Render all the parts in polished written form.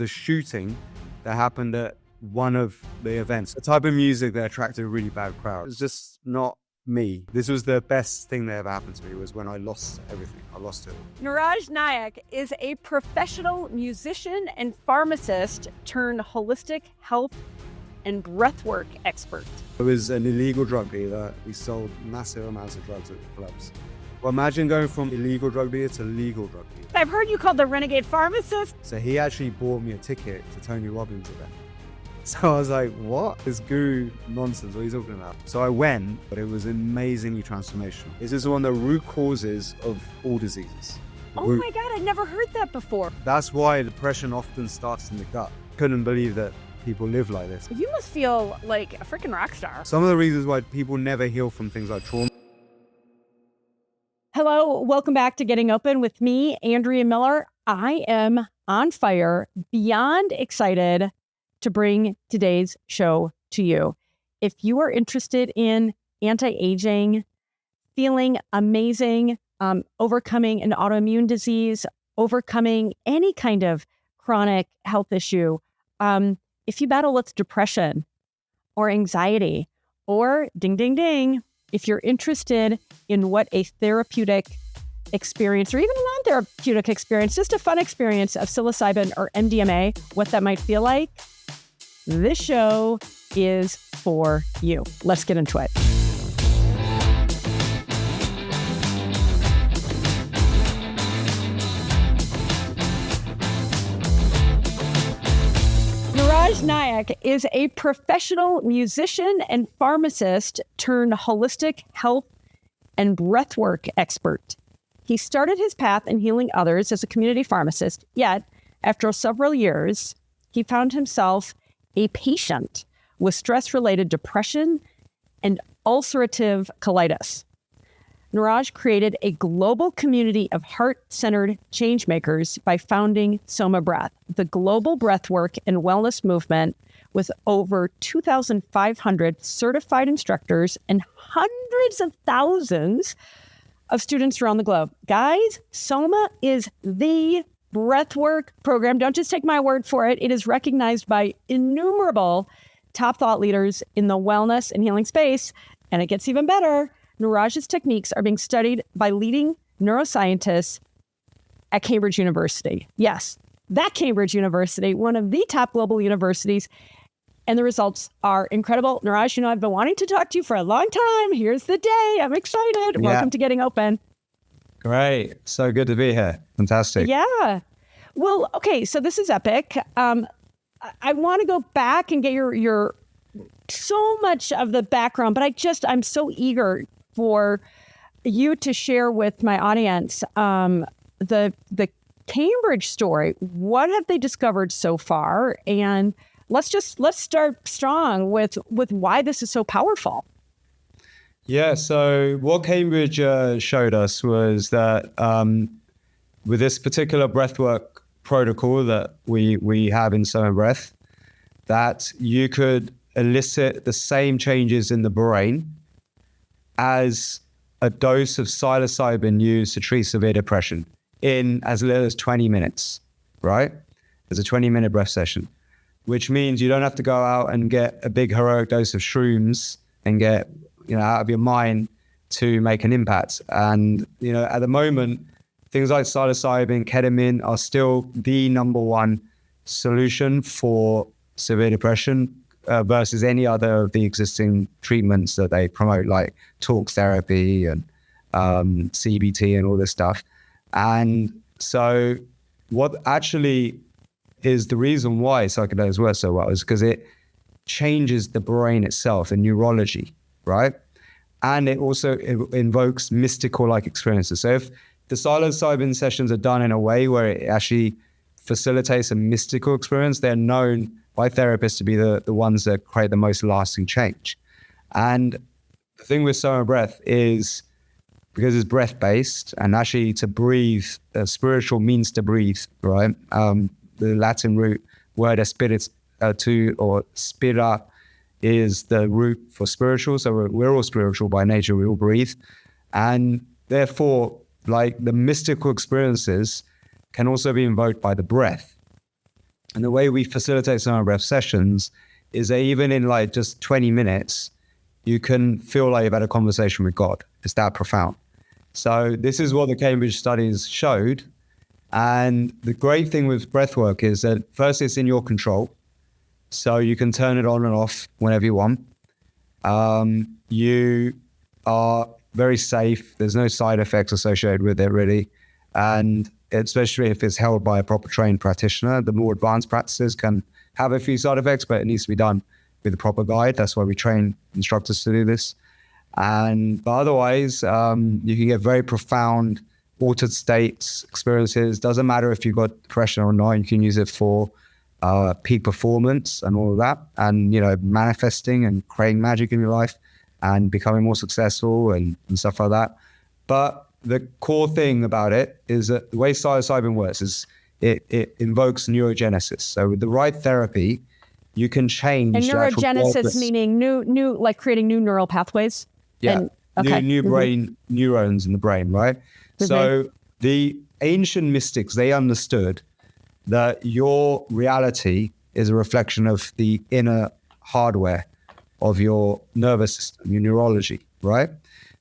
The shooting that happened at one of the events, the type of music that attracted a really bad crowd. It's just not me. This was the best thing that ever happened to me, was when I lost everything. I lost it. Niraj Naik is a professional musician and pharmacist turned holistic health and breathwork expert. It was an illegal drug dealer. We sold massive amounts of drugs at the clubs. Well, imagine going from illegal drug dealer to legal drug dealer. I've heard you called the renegade pharmacist. So he actually bought me a ticket to Tony Robbins' event. So I was like, what? This guru nonsense, what are you talking about? So I went, but it was amazingly transformational. This is one of the root causes of all diseases. Oh my God, I'd never heard that before. That's why depression often starts in the gut. Couldn't believe that people live like this. You must feel like a freaking rock star. Some of the reasons why people never heal from things like trauma. Hello, welcome back to Getting Open with me, Andrea Miller. I am on fire, beyond excited to bring today's show to you. If you are interested in anti-aging, feeling amazing, overcoming an autoimmune disease, overcoming any kind of chronic health issue, if you battle with depression or anxiety, or ding, ding, ding, if you're interested in what a therapeutic experience or even a non-therapeutic experience, just a fun experience of psilocybin or MDMA, what that might feel like, this show is for you. Let's get into it. Niraj Naik is a professional musician and pharmacist turned holistic health and breathwork expert. He started his path in healing others as a community pharmacist, yet after several years, he found himself a patient with stress-related depression and ulcerative colitis. Niraj created a global community of heart-centered changemakers by founding SOMA Breath, the global breathwork and wellness movement with over 2,500 certified instructors and hundreds of thousands of students around the globe. Guys, SOMA is the breathwork program. Don't just take my word for it. It is recognized by innumerable top thought leaders in the wellness and healing space. And it gets even better. Niraj's techniques are being studied by leading neuroscientists at Cambridge University. Yes, that Cambridge University, one of the top global universities. And the results are incredible. Niraj, I've been wanting to talk to you for a long time. Here's the day. I'm excited. Yeah. Welcome to Getting Open. Great. So good to be here. Fantastic. Yeah. Well, okay. So this is epic. I want to go back and get your so much of the background, but I'm so eager for you to share with my audience the Cambridge story. What have they discovered so far? And let's start strong with why this is so powerful. Yeah, so what Cambridge showed us was that with this particular breathwork protocol that we have in SOMA Breath, that you could elicit the same changes in the brain as a dose of psilocybin used to treat severe depression in as little as 20 minutes, right? There's a 20-minute breath session, which means you don't have to go out and get a big heroic dose of shrooms and get out of your mind to make an impact. And, at the moment, things like psilocybin, ketamine are still the number one solution for severe depression versus any other of the existing treatments that they promote, like talk therapy and CBT and all this stuff. And so what actually is the reason why psychedelics work so well is because it changes the brain itself, the neurology, right? And it also invokes mystical-like experiences. So if the psilocybin sessions are done in a way where it actually facilitates a mystical experience, they're known by therapists to be the ones that create the most lasting change. And the thing with SOMA Breath is, because it's breath-based, and actually to breathe, spiritual means to breathe, right? The Latin root word spira is the root for spiritual. So we're all spiritual by nature, we all breathe. And therefore, like the mystical experiences can also be invoked by the breath. And the way we facilitate SOMA Breath sessions is that even in like just 20 minutes, you can feel like you've had a conversation with God. It's that profound. So this is what the Cambridge studies showed. And the great thing with breathwork is that first, it's in your control. So you can turn it on and off whenever you want. You are very safe. There's no side effects associated with it, really. And especially if it's held by a proper trained practitioner, the more advanced practices can have a few side effects, but it needs to be done with a proper guide. That's why we train instructors to do this. But otherwise, you can get very profound altered states, experiences. Doesn't matter if you've got depression or not. You can use it for peak performance and all of that, and manifesting and creating magic in your life and becoming more successful and stuff like that. But the core thing about it is that the way psilocybin works is it invokes neurogenesis. So with the right therapy, you can change. And neurogenesis meaning new, like creating new neural pathways. Yeah, new brain neurons in the brain, right? Mm-hmm. So the ancient mystics, they understood that your reality is a reflection of the inner hardware of your nervous system, your neurology, right?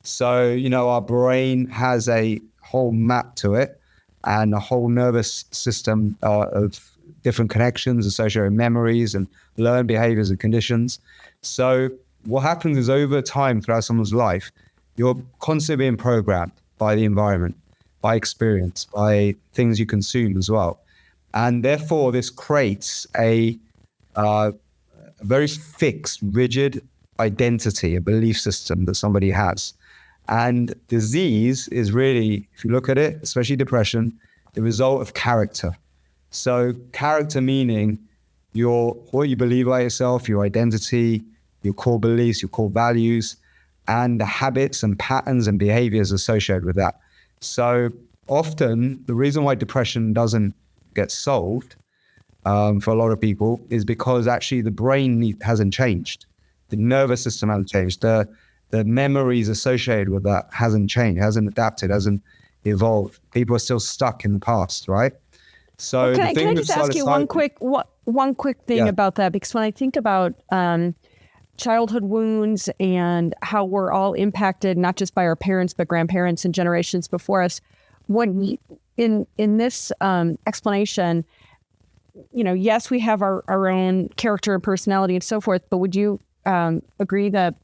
So, our brain has a whole map to it and a whole nervous system of different connections associated with memories and learned behaviors and conditions. So what happens is over time throughout someone's life, you're constantly being programmed by the environment, by experience, by things you consume as well. And therefore, this creates a very fixed, rigid identity, a belief system that somebody has. And disease is really, if you look at it, especially depression, the result of character. So character meaning what you believe about yourself, your identity, your core beliefs, your core values, and the habits and patterns and behaviors associated with that. So often the reason why depression doesn't get solved for a lot of people is because actually the brain hasn't changed. The nervous system hasn't changed. The memories associated with that hasn't changed, hasn't adapted, hasn't evolved. People are still stuck in the past, right? So can I just ask you one quick thing about that? Because when I think about childhood wounds and how we're all impacted, not just by our parents, but grandparents and generations before us, in this explanation, yes, we have our own character and personality and so forth, but would you agree that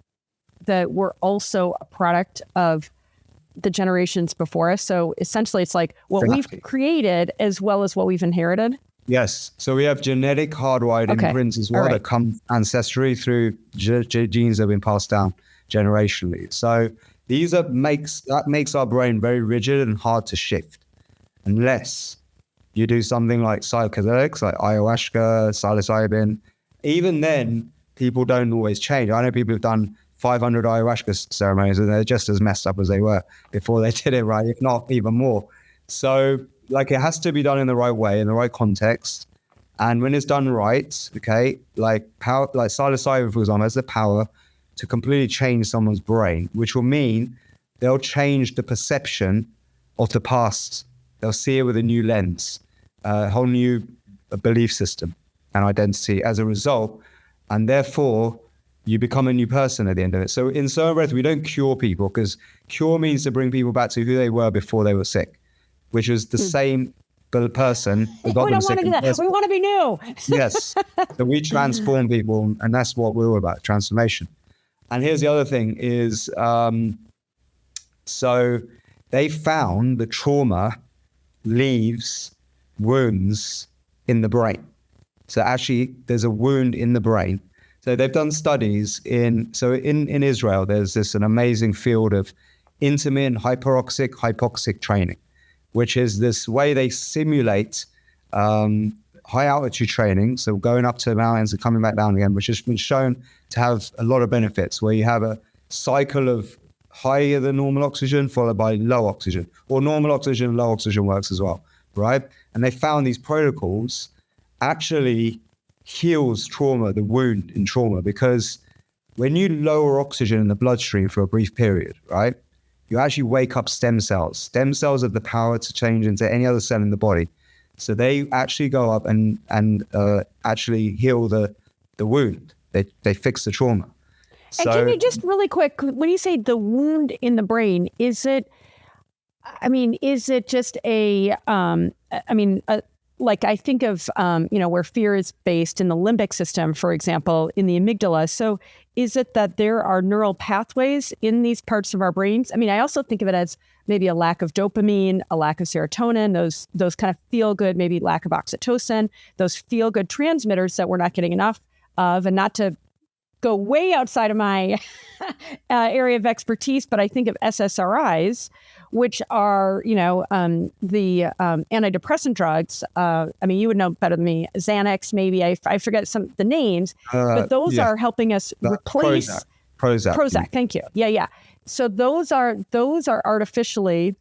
we're also a product of the generations before us? So essentially it's like what we've created as well as what we've inherited? Yes. So we have genetic hardwired imprints as well that come ancestrally through genes that have been passed down generationally. So that makes our brain very rigid and hard to shift unless you do something like psychedelics, like ayahuasca, psilocybin. Even then, people don't always change. I know people who've done 500 ayahuasca ceremonies and they're just as messed up as they were before they did it, right? If not even more. So it has to be done in the right way, in the right context. And when it's done right, like psilocybin, for example, has the power to completely change someone's brain, which will mean they'll change the perception of the past. They'll see it with a new lens, a whole new belief system and identity as a result. And therefore, you become a new person at the end of it. So in SOMA Breath, we don't cure people because cure means to bring people back to who they were before they were sick, which was the same person who got them sick. We don't want to do that. We want to be new. Yes. So we transform people, and that's what we're all about, transformation. And here's the other thing is, so they found the trauma leaves wounds in the brain. So actually, there's a wound in the brain. So they've done studies in Israel, there's an amazing field of intermittent hypoxic training, which is this way they simulate high altitude training. So going up to mountains and coming back down again, which has been shown to have a lot of benefits, where you have a cycle of higher than normal oxygen followed by low oxygen, or normal oxygen, low oxygen works as well, right? And they found these protocols actually heals trauma, the wound in trauma, because when you lower oxygen in the bloodstream for a brief period, right, you actually wake up stem cells. Stem cells have the power to change into any other cell in the body. So they actually go up and actually heal the wound. They fix the trauma. And can you just really quick, when you say the wound in the brain, is it just like I think of, where fear is based in the limbic system, for example, in the amygdala. So is it that there are neural pathways in these parts of our brains? I mean, I also think of it as maybe a lack of dopamine, a lack of serotonin, those kind of feel good, maybe lack of oxytocin, those feel good transmitters that we're not getting enough of. And not to go way outside of my area of expertise, but I think of SSRIs, which are, the antidepressant drugs. You would know better than me. Xanax, maybe. I forget the names, but those are helping us replace Prozac. Thank you. Yeah. So those are artificially,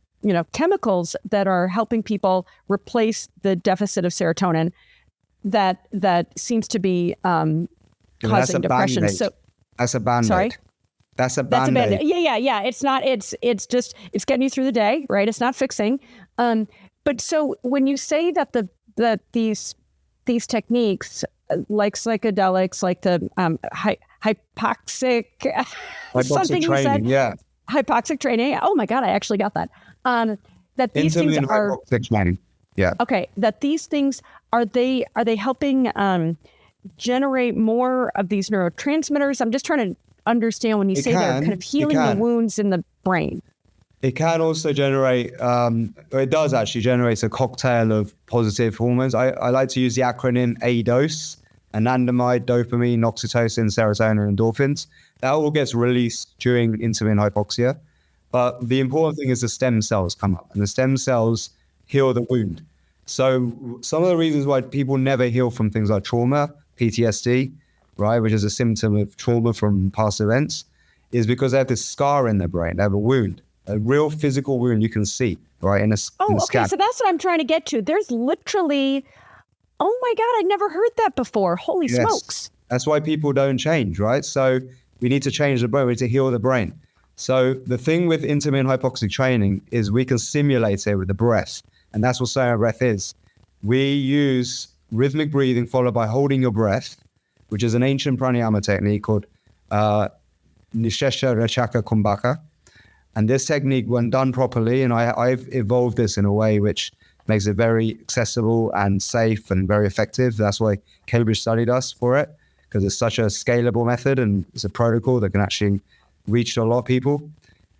chemicals that are helping people replace the deficit of serotonin that seems to be causing depression. Band-aid. So that's a band-aid. Sorry. That's a band-aid. Yeah. It's not. It's getting you through the day, right? It's not fixing. But so when you say that these techniques, like psychedelics, like the hypoxic something training, you said, yeah, hypoxic training. Oh my God, I actually got that. That these things are hypoxic training. Yeah. Okay. That these things are they helping generate more of these neurotransmitters? I'm just trying to understand when you say they're kind of healing the wounds in the brain. It can also generate, it does actually generate a cocktail of positive hormones. I like to use the acronym ADOS, anandamide, dopamine, oxytocin, serotonin, and endorphins. That all gets released during intermittent hypoxia. But the important thing is the stem cells come up, and the stem cells heal the wound. So some of the reasons why people never heal from things like trauma, PTSD, right, which is a symptom of trauma from past events, is because they have this scar in their brain. They have a wound, a real physical wound you can see, right, in a scan. So that's what I'm trying to get to. There's literally, oh my God, I'd never heard that before. Holy smokes. That's why people don't change, right? So we need to change the brain. We need to heal the brain. So the thing with intermittent hypoxic training is we can simulate it with the breath. And that's what SOMA Breath is. We use rhythmic breathing followed by holding your breath, which is an ancient pranayama technique called Nishesha Rachaka Kumbhaka. And this technique, when done properly, and I've evolved this in a way which makes it very accessible and safe and very effective. That's why Cambridge studied us for it, because it's such a scalable method and it's a protocol that can actually reach a lot of people.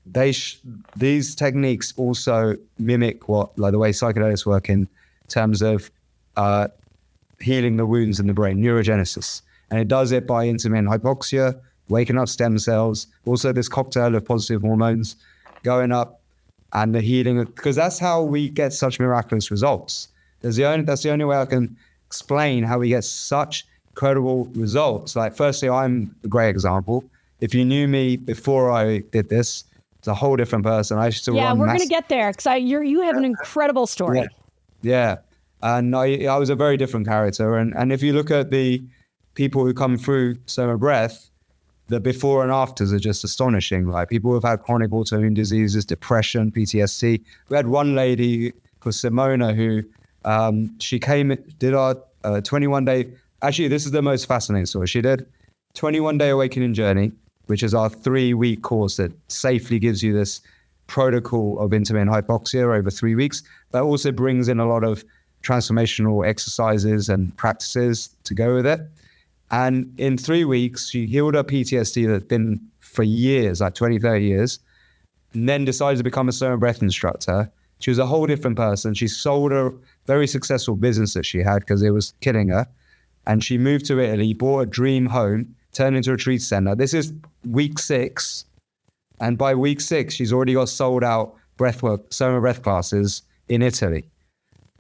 These techniques also mimic the way psychedelics work in terms of healing the wounds in the brain, neurogenesis. And it does it by intermittent hypoxia, waking up stem cells, also this cocktail of positive hormones going up, and the healing, because that's how we get such miraculous results. That's the only way I can explain how we get such incredible results. Like, firstly, I'm a great example. If you knew me before I did this, it's a whole different person. I used to run. We're going to get there, because you have an incredible story. Yeah. And I was a very different character. And if you look at the people who come through SOMA Breath, the before and afters are just astonishing. Like, people who've had chronic autoimmune diseases, depression, PTSD. We had one lady called Simona who she did our 21-day. Actually, this is the most fascinating story. She did 21-day awakening journey, which is our 3-week course that safely gives you this protocol of intermittent hypoxia over 3 weeks. That also brings in a lot of transformational exercises and practices to go with it. And in 3 weeks, she healed her PTSD that had been for years, like 20, 30 years, and then decided to become a SOMA Breath instructor. She was a whole different person. She sold a very successful business that she had because it was killing her. And she moved to Italy, bought a dream home, turned into a retreat center. This is week 6. And by week 6, she's already got sold out breathwork, SOMA Breath classes in Italy.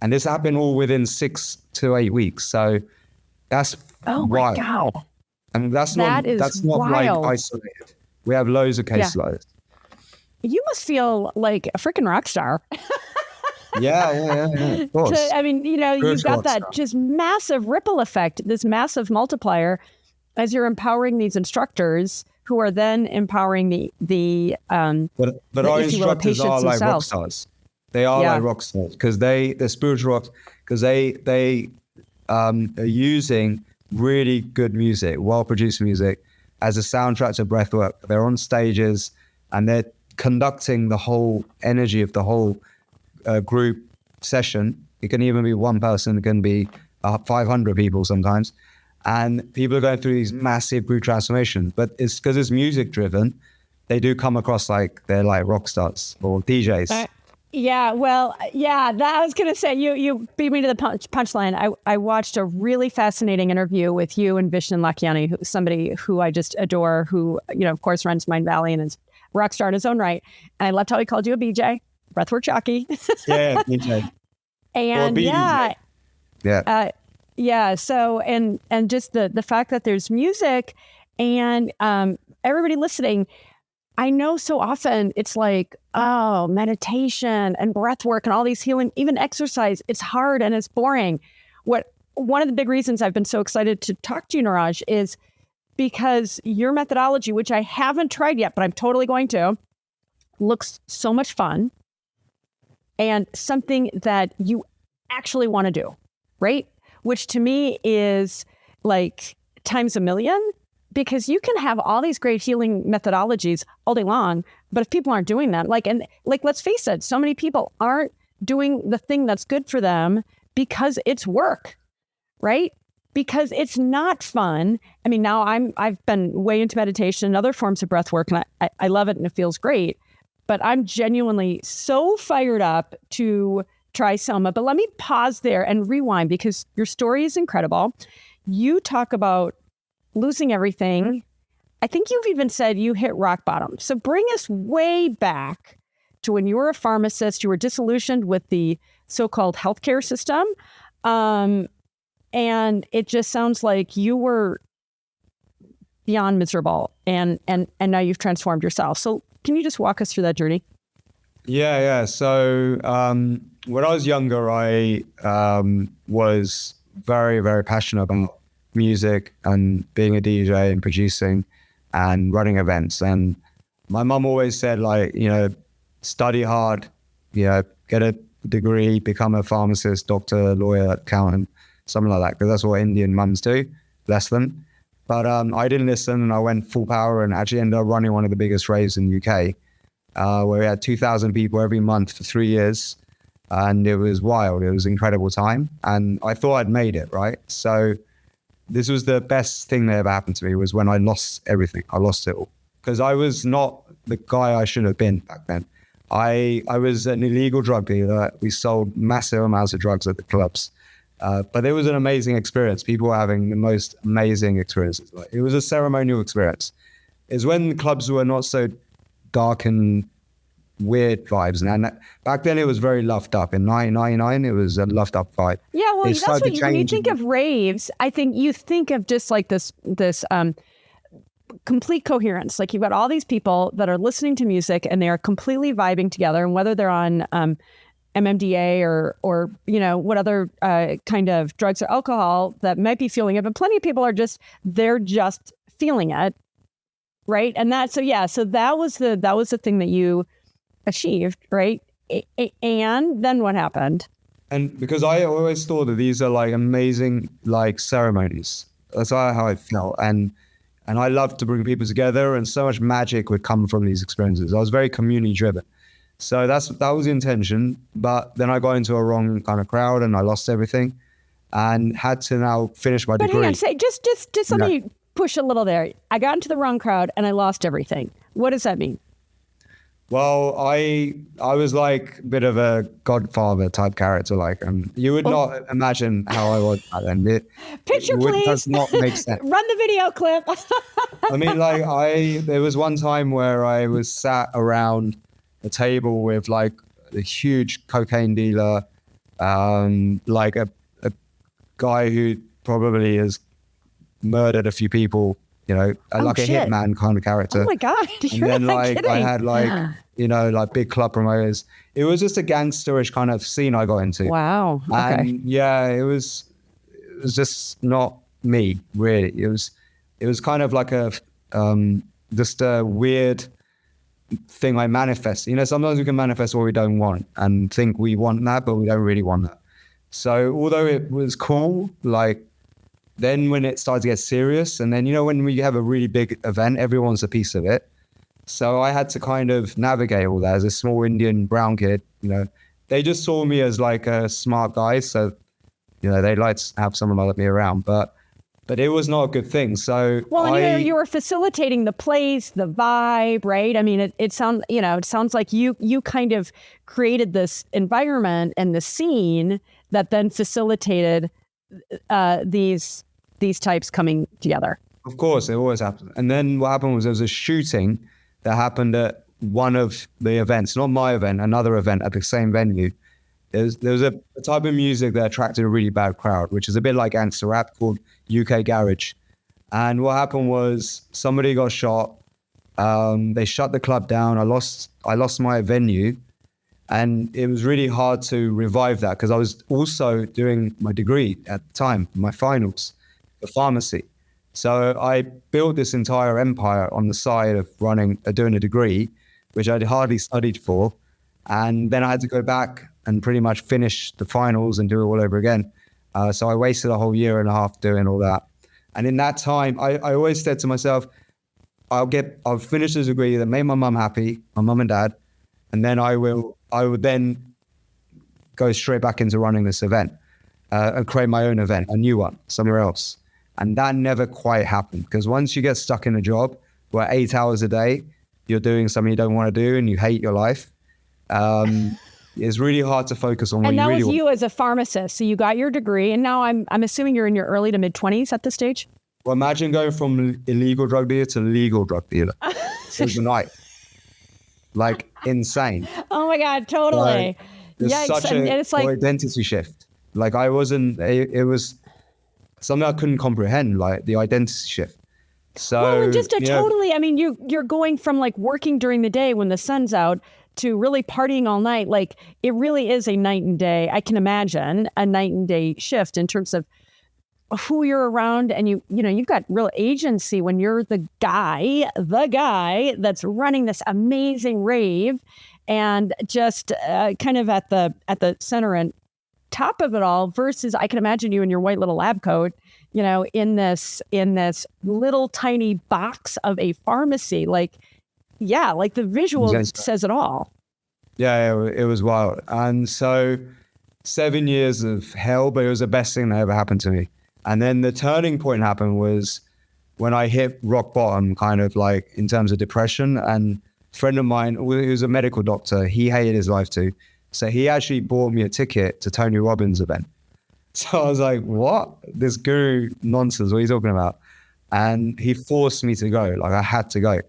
And this happened all within 6 to 8 weeks. So that's wild. My God. And that's not like isolated. We have loads of case studies. You must feel like a freaking rock star. Yeah. Of course. You've got that just massive ripple effect, this massive multiplier, as you're empowering these instructors who are then empowering but our instructors are like rock stars. They are like rock stars because they're spiritual rocks. because they are using really good music, well-produced music, as a soundtrack to breathwork. They're on stages and they're conducting the whole energy of the whole group session. It can even be one person, it can be 500 people sometimes. And people are going through these massive group transformations. But it's because it's music driven, they do come across like they're like rock stars or DJs. Yeah, well, yeah, that I was going to say, you beat me to the punchline. I watched a really fascinating interview with you and Vishnu Lakiani, somebody who I just adore, who, of course, runs Mind Valley and is a rock star in his own right. And I loved how he called you a BJ, breathwork jockey. Yeah, BJ. And yeah. Yeah. So, and just the fact that there's music and everybody listening, I know so often it's like, oh, meditation and breath work and all these healing, even exercise, it's hard and it's boring. One of the big reasons I've been so excited to talk to you, Niraj, is because your methodology, which I haven't tried yet, but I'm totally going to, looks so much fun and something that you actually want to do, right? Which to me is like times a million. Because you can have all these great healing methodologies all day long, but if people aren't doing that, let's face it, so many people aren't doing the thing that's good for them because it's work, right? Because it's not fun. I mean, now I've been way into meditation and other forms of breath work, and I love it and it feels great. But I'm genuinely so fired up to try SOMA. But let me pause there and rewind because your story is incredible. You talk about losing everything. I think you've even said you hit rock bottom. So bring us way back to when you were a pharmacist, you were disillusioned with the so-called healthcare system. And it just sounds like you were beyond miserable and now you've transformed yourself. So can you just walk us through that journey? Yeah. So when I was younger, I was very, very passionate about music and being a DJ and producing and running events. And my mum always said, study hard, get a degree, become a pharmacist, doctor, lawyer, accountant, something like that, because that's what Indian mums do, bless them. But I didn't listen and I went full power and actually ended up running one of the biggest raves in the UK, where we had 2,000 people every month for 3 years. And it was wild. It was an incredible time. And I thought I'd made it, right? So this was the best thing that ever happened to me, was when I lost everything. I lost it all because I was not the guy I should have been back then. I was an illegal drug dealer. We sold massive amounts of drugs at the clubs. But it was an amazing experience. People were having the most amazing experiences. It was a ceremonial experience. It's when clubs were not so dark and weird vibes. And back then it was very loved up. In 1999, it was a loved up vibe. Yeah, well, that's what when you think of raves, I think you think of just like this complete coherence. Like you've got all these people that are listening to music and they are completely vibing together. And whether they're on MMDA or what other kind of drugs or alcohol that might be fueling it, but plenty of people they're just feeling it, right? And so that was the thing that you achieved, right? And then what happened? And because I always thought that these are like amazing like ceremonies. That's how I felt. And I love to bring people together, and so much magic would come from these experiences. I was very community driven. So that was the intention. But then I got into a wrong kind of crowd and I lost everything and had to now finish my degree. But hang on, say just let me push a little there. I got into the wrong crowd and I lost everything. What does that mean? Well, I was like a bit of a Godfather type character, you would not imagine how I was back then. Picture, please. Does not make sense. Run the video clip. I mean, there was one time where I was sat around a table with like a huge cocaine dealer, like a guy who probably has murdered a few people. A hitman kind of character. Oh my God. And then I had big club promoters. It was just a gangsterish kind of scene I got into. Wow. Okay. And it was just not me, really. It was kind of like just a weird thing I manifest. Sometimes we can manifest what we don't want and think we want that, but we don't really want that. So although it was cool, like then when it started to get serious, and then, when we have a really big event, everyone's a piece of it. So I had to kind of navigate all that as a small Indian brown kid. They just saw me as like a smart guy. So, they'd like to have someone like me around, but it was not a good thing. So you were facilitating the place, the vibe, right? I mean, it sounds like you kind of created this environment and the scene that then facilitated these types coming together. Of course, it always happens. And then what happened was there was a shooting that happened at one of the events, not my event, another event at the same venue. There was a type of music that attracted a really bad crowd, which is a bit like gangster rap, called UK Garage. And what happened was somebody got shot. They shut the club down. I lost my venue, and it was really hard to revive that because I was also doing my degree at the time, my finals for pharmacy. So I built this entire empire on the side of doing a degree, which I'd hardly studied for. And then I had to go back and pretty much finish the finals and do it all over again. So I wasted a whole year and a half doing all that. And in that time, I always said to myself, I'll finish this degree that made my mum happy, my mum and dad, and then I would then go straight back into running this event and create my own event, a new one, somewhere else. And that never quite happened, because once you get stuck in a job where 8 hours a day, you're doing something you don't want to do and you hate your life, it's really hard to focus on what you really want. And that was you as a pharmacist. So you got your degree, and now I'm assuming you're in your early to mid 20s at this stage? Well, imagine going from illegal drug dealer to legal drug dealer overnight. Like, insane. Oh my God, totally. There's such an identity shift. Like, it was something I couldn't comprehend, like the identity shift. So, and just totally, I mean, you're going from like working during the day when the sun's out to really partying all night. Like, it really is a night and day. I can imagine a night and day shift in terms of who you're around, and you've got real agency when you're the guy that's running this amazing rave, and just kind of at the center and top of it all. Versus, I can imagine you in your white little lab coat, in this little tiny box of a pharmacy. Like the visual says it all. Yeah, it was wild. And so 7 years of hell, but it was the best thing that ever happened to me. And then the turning point happened was when I hit rock bottom, kind of like in terms of depression. And a friend of mine, who was a medical doctor, he hated his life too. So he actually bought me a ticket to Tony Robbins' event. So I was like, what? This guru nonsense, what are you talking about? And he forced me to go, like I had to go.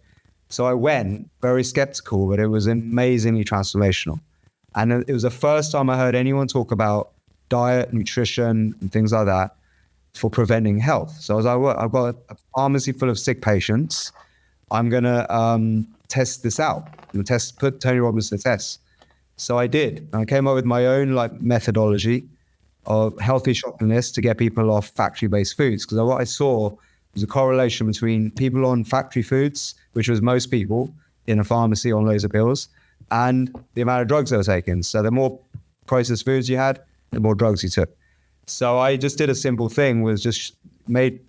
So I went, very skeptical, but it was amazingly transformational. And it was the first time I heard anyone talk about diet, nutrition, and things like that for preventing health. So I was like, well, I've got a pharmacy full of sick patients. I'm going to test this out, put Tony Robbins to the test. So I did. I came up with my own methodology of healthy shopping lists to get people off factory-based foods. Because what I saw was a correlation between people on factory foods, which was most people in a pharmacy on loads of pills, and the amount of drugs they were taking. So the more processed foods you had, the more drugs you took. So I just did a simple thing, was just made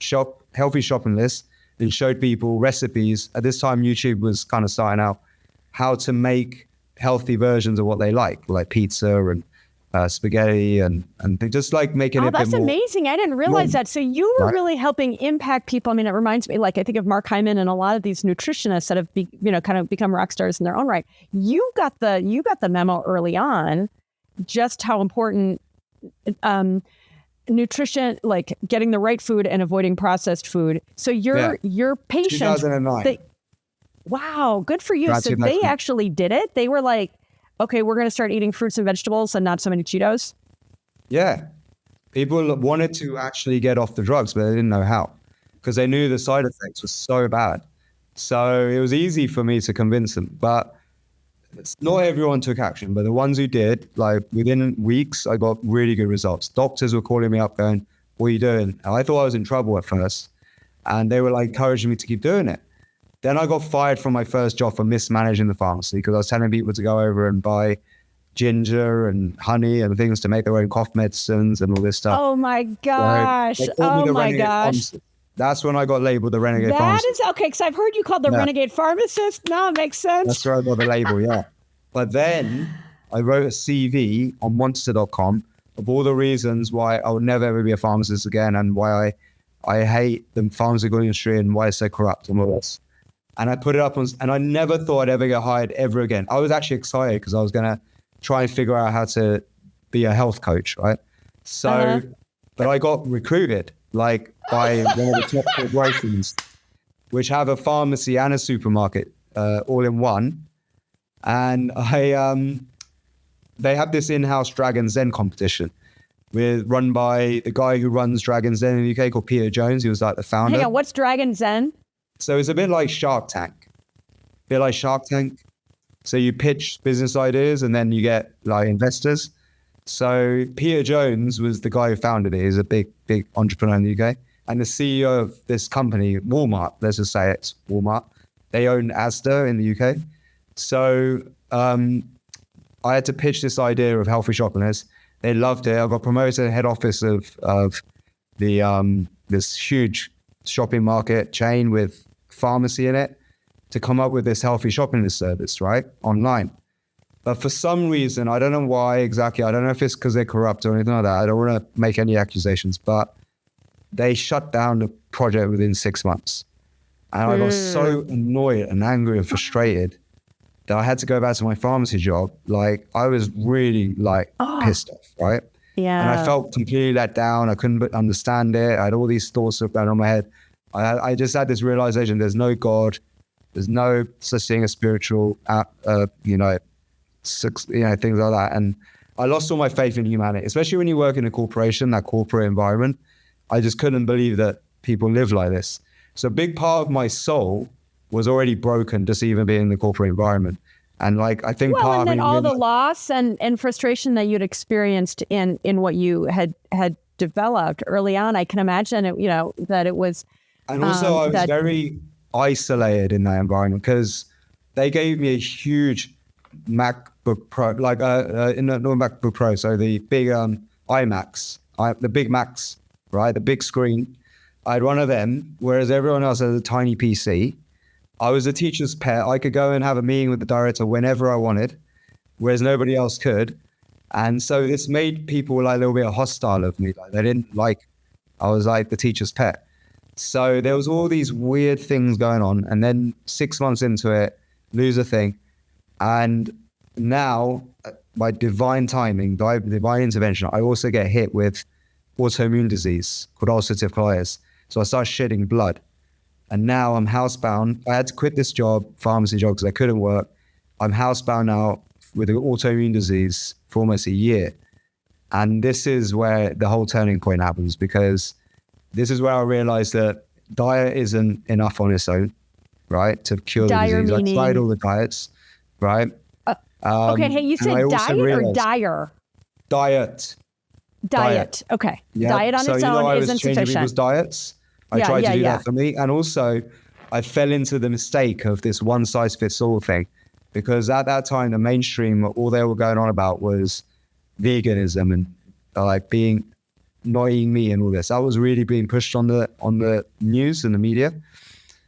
healthy shopping lists and showed people recipes. At this time, YouTube was kind of starting out, how to make healthy versions of what they like pizza and spaghetti, and they just like making it a bit more. That's amazing. I didn't realize that. So you were really helping impact people. I mean, it reminds me, I think of Mark Hyman and a lot of these nutritionists that have kind of become rock stars in their own right. You got the memo early on, just how important nutrition, like getting the right food and avoiding processed food. So your patients, 2009. Wow, good for you. So they actually did it. They were like, okay, we're going to start eating fruits and vegetables and not so many Cheetos. Yeah. People wanted to actually get off the drugs, but they didn't know how, because they knew the side effects were so bad. So it was easy for me to convince them, but not everyone took action. But the ones who did, within weeks, I got really good results. Doctors were calling me up going, what are you doing? And I thought I was in trouble at first. And they were encouraging me to keep doing it. Then I got fired from my first job for mismanaging the pharmacy, because I was telling people to go over and buy ginger and honey and things to make their own cough medicines and all this stuff. Oh my gosh. So they called me Oh the my renegade gosh. pharmacist. That's when I got labeled the renegade That pharmacist. is okay, because I've heard you called the renegade pharmacist. No, it makes sense. That's where I got the label, yeah. But then I wrote a CV on monster.com of all the reasons why I would never ever be a pharmacist again and why I hate the pharmaceutical industry and why it's so corrupt and all this. And I put it up on, and I never thought I'd ever get hired ever again. I was actually excited because I was going to try and figure out how to be a health coach, right? So, but I got recruited like by one of the top corporations, which have a pharmacy and a supermarket all in one. And they have this in-house Dragon's Den competition run by the guy who runs Dragon's Den in the UK called Peter Jones. He was like the founder. Hang on, what's Dragon's Den? So it's a bit like Shark Tank. So you pitch business ideas and then you get like investors. So Peter Jones was the guy who founded it. He's a big entrepreneur in the UK. And the CEO of this company, Walmart, let's just say it's Walmart. They own Asda in the UK. So I had to pitch this idea of healthy shoppiness. They loved it. I got promoted to head office of the this huge shopping market chain with pharmacy in it to come up with this healthy shoppiness service, right? Online. But for some reason, I don't know why exactly. I don't know if it's because they're corrupt or anything like that. I don't want to make any accusations, but they shut down the project within 6 months. And I got so annoyed and angry and frustrated that I had to go back to my pharmacy job. Like I was really pissed off, right? Yeah. And I felt completely let down. I couldn't understand it. I had all these thoughts going on in my head. I just had this realization: there's no God, there's no such thing as spiritual, things like that. And I lost all my faith in humanity, especially when you work in a corporation, that corporate environment. I just couldn't believe that people live like this. So a big part of my soul was already broken just even being in the corporate environment. And like, I think and then all the loss and frustration that you'd experienced in what you had developed early on, I can imagine that it was. And also I was very isolated in that environment because they gave me a huge MacBook Pro, not MacBook Pro, so the big iMacs, the big Macs, right? The big screen. I had one of them, whereas everyone else had a tiny PC. I was a teacher's pet. I could go and have a meeting with the director whenever I wanted, whereas nobody else could. And so this made people like a little bit hostile of me. Like they didn't like, I was like the teacher's pet. So there was all these weird things going on. And then 6 months into it, lose a thing. And now by divine timing, divine intervention, I also get hit with autoimmune disease called ulcerative colitis. So I start shedding blood. And now I'm housebound. I had to quit this job, pharmacy job, because I couldn't work. I'm housebound now with an autoimmune disease for almost a year. And this is where the whole turning point happens, because this is where I realized that diet isn't enough on its own, right, to cure the disease. I tried all the diets, right? Okay, hey, you said diet or dire? Diet. Okay. Yep. Diet on its own isn't sufficient. People's diets. I tried to do that for me. And also, I fell into the mistake of this one-size-fits-all thing, because at that time, the mainstream, all they were going on about was veganism and like not eating meat and all this. That was really being pushed on the news and the media.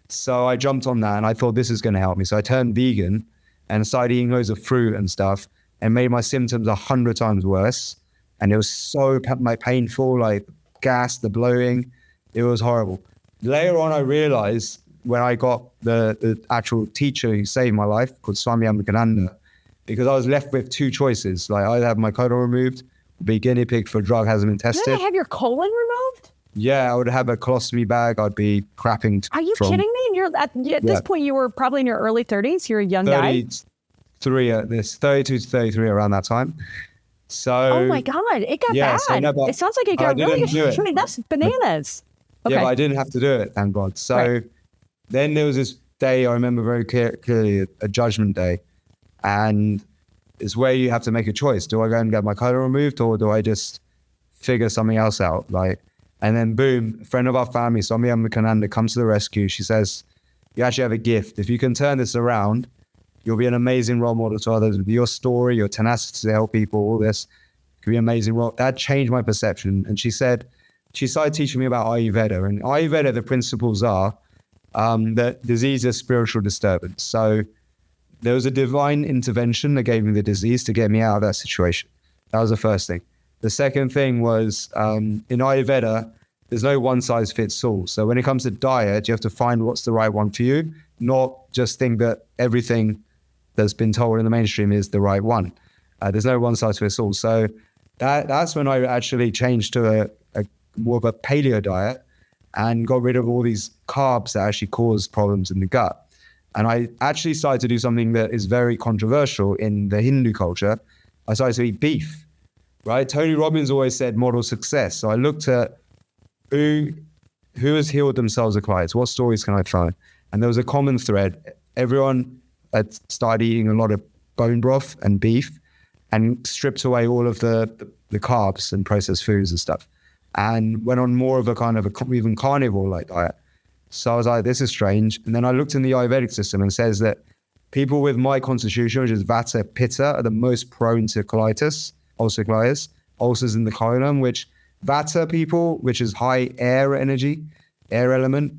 So I jumped on that and I thought this is going to help me. So I turned vegan and started eating loads of fruit and stuff and made my symptoms 100 times worse. And it was so painful, like gas, the blowing. It was horrible. Later on, I realized when I got the actual teacher who saved my life, called Swami Amrikananda, because I was left with two choices. Like I'd have my colon removed, be guinea pig for a drug hasn't been tested. Did they have your colon removed? Yeah, I would have a colostomy bag. I'd be crapping. Are you kidding me? And you're at this point, you were probably in your early 30s. You're a young guy. 32 to 33 around that time. So. Oh my God, it got bad. So it sounds like it got really. I mean, that's bananas. Okay. Yeah, but I didn't have to do it, thank God. So then there was this day I remember very clearly, a judgment day, and it's where you have to make a choice. Do I go and get my colon removed, or do I just figure something else out? And then boom, a friend of our family, Swami Amrikananda, comes to the rescue. She says, "You actually have a gift. If you can turn this around, You'll be an amazing role model to others with your story, your tenacity to help people, all this. Could be amazing. Well, that changed my perception. And she started teaching me about Ayurveda. And Ayurveda, the principles are that disease is spiritual disturbance. So there was a divine intervention that gave me the disease to get me out of that situation. That was the first thing. The second thing was in Ayurveda, there's no one size fits all. So when it comes to diet, you have to find what's the right one for you, not just think that everything that's been told in the mainstream is the right one. There's no one size fits all. So that's when I actually changed to a more of a paleo diet and got rid of all these carbs that actually cause problems in the gut. And I actually started to do something that is very controversial in the Hindu culture. I started to eat beef, right? Tony Robbins always said model success. So I looked at who has healed themselves of clients, what stories can I find? And there was a common thread. Everyone had started eating a lot of bone broth and beef and stripped away all of the carbs and processed foods and stuff, and went on more of a kind of even carnivore-like diet. So I was like, this is strange. And then I looked in the Ayurvedic system and it says that people with my constitution, which is Vata, Pitta, are the most prone to colitis, ulcers in the colon, which Vata people, which is high air energy, air element,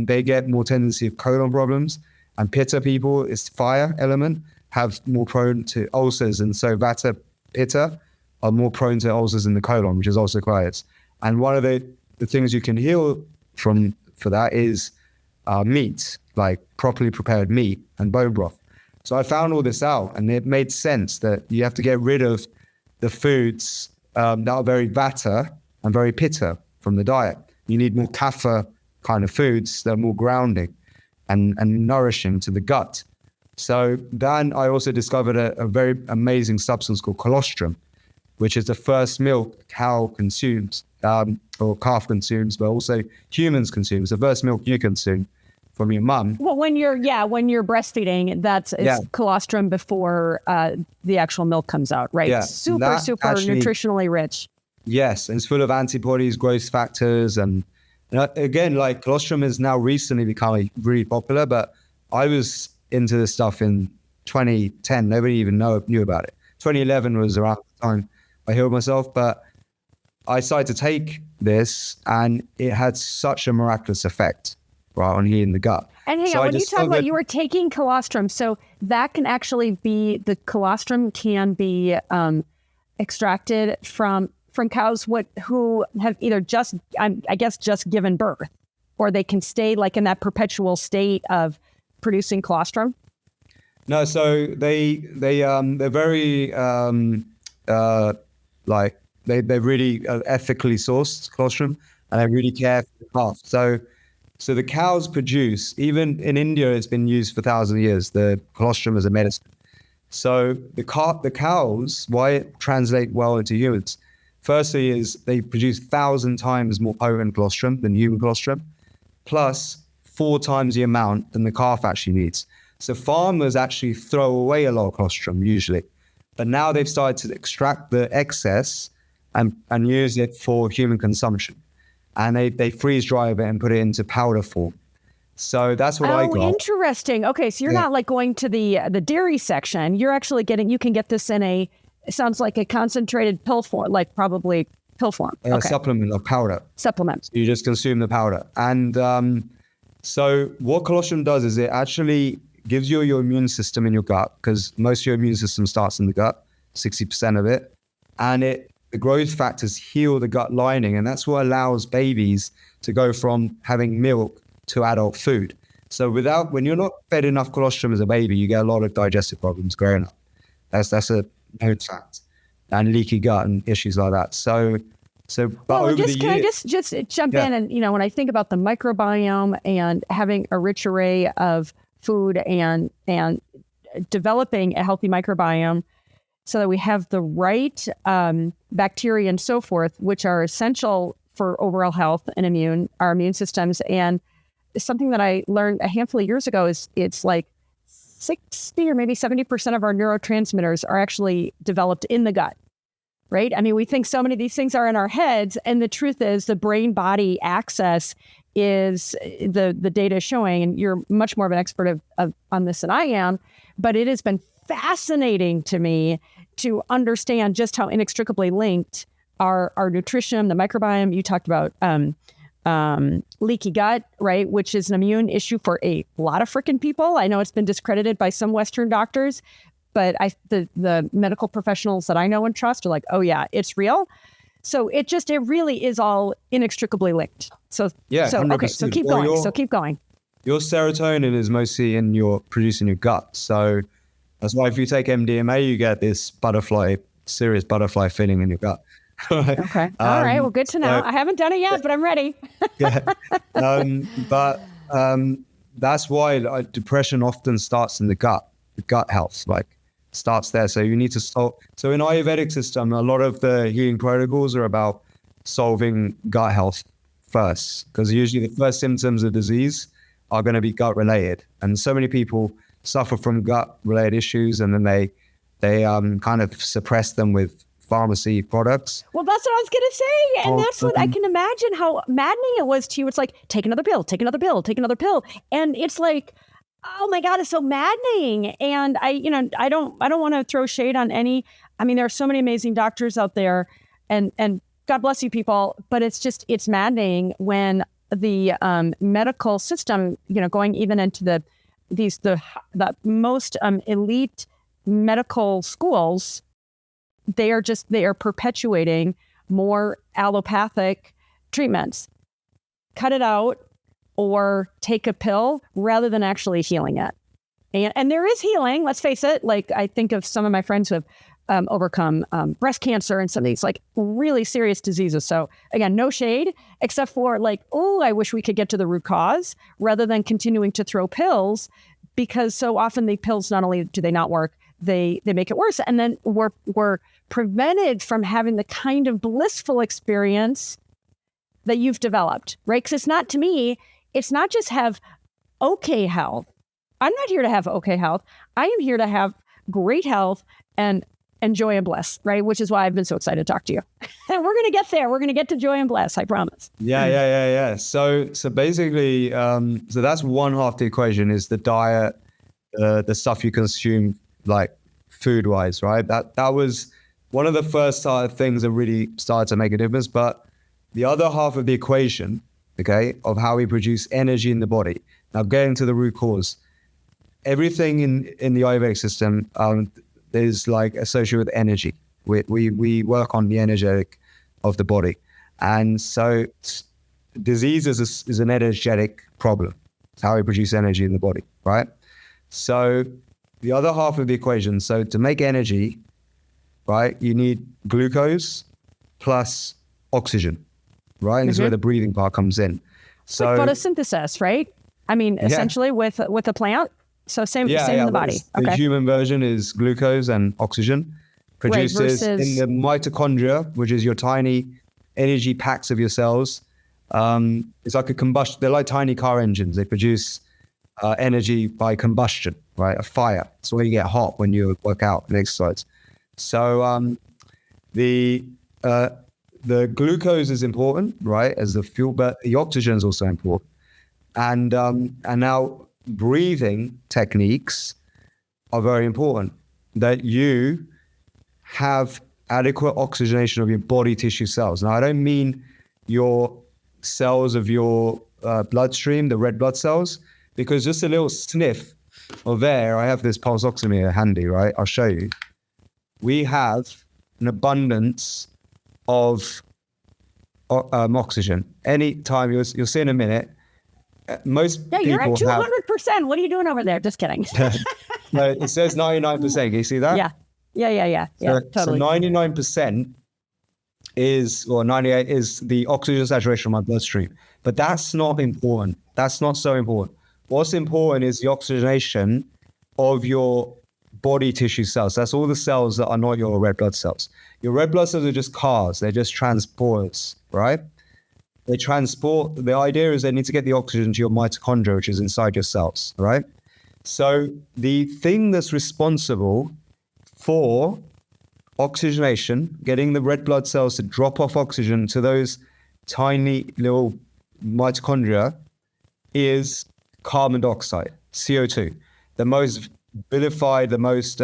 they get more tendency of colon problems. And Pitta people is fire element, have more prone to ulcers. And so Vata, Pitta are more prone to ulcers in the colon, which is also colitis. And one of the things you can heal for that is meat, like properly prepared meat and bone broth. So I found all this out, and it made sense that you have to get rid of the foods that are very Vata and very Pitta from the diet. You need more Kapha kind of foods that are more grounding and nourishing to the gut. So then I also discovered a very amazing substance called colostrum, which is the first milk cow consumes, or calf consumes, but also humans consume. It's the first milk you consume from your mum. Well, when you're breastfeeding, it's colostrum before the actual milk comes out, right? Yeah, super actually, nutritionally rich. Yes, and it's full of antibodies, growth factors, and again, like colostrum has now recently become really popular, but I was into this stuff in 2010. Nobody even knew about it. 2011 was around the time I healed myself, but I started to take this and it had such a miraculous effect, right, on healing the gut. And hang on, when you talk about you were taking colostrum, so that can actually be, the colostrum can be extracted from cows who have either just given birth, or they can stay like in that perpetual state of producing colostrum? No, so they're very they're really ethically sourced colostrum, and they really care for the calf. So the cows produce, even in India, it's been used for thousands of years, the colostrum as a medicine. So the cows, why it translates well into humans, firstly is they produce 1,000 times more potent colostrum than human colostrum, plus 4 times the amount than the calf actually needs. So farmers actually throw away a lot of colostrum usually, but now they've started to extract the excess and use it for human consumption. And they freeze dry it and put it into powder form. So that's what I got. Oh, interesting. Okay, so you're not like going to the dairy section. You're actually you can get this in it sounds like a concentrated pill form, like probably pill form. A supplement of powder. Supplement. So you just consume the powder. And so what colostrum does is it actually gives you your immune system in your gut, because most of your immune system starts in the gut, 60% of it. And the growth factors heal the gut lining, and that's what allows babies to go from having milk to adult food. So when you're not fed enough colostrum as a baby, you get a lot of digestive problems growing up. That's a known fact, and leaky gut and issues like that. Can I just jump in? And when I think about the microbiome and having a rich array of food and developing a healthy microbiome, so that we have the right bacteria and so forth, which are essential for overall health and our immune systems. And something that I learned a handful of years ago is it's like 60 or maybe 70% of our neurotransmitters are actually developed in the gut, right? I mean, we think so many of these things are in our heads, and the truth is the brain-body axis is the data is showing, and you're much more of an expert on this than I am, but it has been fascinating to me to understand just how inextricably linked our nutrition, the microbiome. You talked about leaky gut, right? Which is an immune issue for a lot of freaking people. I know it's been discredited by some Western doctors, but the medical professionals that I know and trust are like, oh yeah, it's real. So it really is all inextricably linked. So yeah, so 100%. okay, so keep going. So keep going. Your serotonin is mostly producing your gut. So that's why if you take MDMA, you get this serious butterfly feeling in your gut. Right? Okay. All right. Well, good to know. I haven't done it yet, but I'm ready. Yeah. But that's why depression often starts in the gut health, starts there. So you need to solve. So in Ayurvedic system, a lot of the healing protocols are about solving gut health first, because usually the first symptoms of disease are going to be gut related. And so many people suffer from gut related issues, and then they kind of suppress them with pharmacy products. Well, that's what I was going to say. And that's what I can imagine how maddening it was to you. It's like, take another pill, take another pill, take another pill. And it's like, oh my God, it's so maddening. And I don't want to throw shade on any. I mean, there are so many amazing doctors out there, and God bless you people, but it's maddening when the medical system, going even into the most elite medical schools, they are perpetuating more allopathic treatments. Cut it out or take a pill rather than actually healing it. And there is healing, let's face it. Like, I think of some of my friends who have overcome breast cancer and some of these like really serious diseases. So again, no shade, except for like, oh, I wish we could get to the root cause rather than continuing to throw pills, because so often the pills, not only do they not work, they make it worse. And then we're prevented from having the kind of blissful experience that you've developed, right? Because it's not just have okay health. I'm not here to have okay health. I am here to have great health and joy and bliss, right? Which is why I've been so excited to talk to you. And we're going to get there. We're going to get to joy and bliss. I promise. Yeah. So basically, so that's one half the equation is the diet, the stuff you consume, like food wise, right? That was one of the first things that really started to make a difference. But the other half of the equation, okay, of how we produce energy in the body. Now, getting to the root cause, everything in the Ayurvedic system is like associated with energy. We work on the energetic of the body, and so disease is an energetic problem. It's how we produce energy in the body, right? So the other half of the equation, so to make energy, right, you need glucose plus oxygen, right? And this is where the breathing part comes in. So like photosynthesis, right? I mean, essentially with a plant. So same in the body. The human version is glucose and oxygen produces in the mitochondria, which is your tiny energy packs of your cells. It's like a combustion. They're like tiny car engines. They produce energy by combustion, right? A fire. That's why you get hot when you work out and exercise. So the glucose is important, right, as the fuel, but the oxygen is also important. And now breathing techniques are very important, that you have adequate oxygenation of your body tissue cells. Now, I don't mean your cells of your bloodstream, the red blood cells, because just a little sniff of air, I have this pulse oximeter handy, right? I'll show you. We have an abundance of oxygen. Anytime, you'll see in a minute, most people you're at 200%. What are you doing over there? Just kidding. No, it says 99%. Can you see that? Yeah, totally. So 99% or 98 is the oxygen saturation of my bloodstream. But that's not important. That's not so important. What's important is the oxygenation of your body tissue cells. That's all the cells that are not your red blood cells. Your red blood cells are just cars. They're just transporters, right? They transport. The idea is they need to get the oxygen to your mitochondria, which is inside your cells, right? So the thing that's responsible for oxygenation, getting the red blood cells to drop off oxygen to those tiny little mitochondria is carbon dioxide, CO2, the most vilified, the most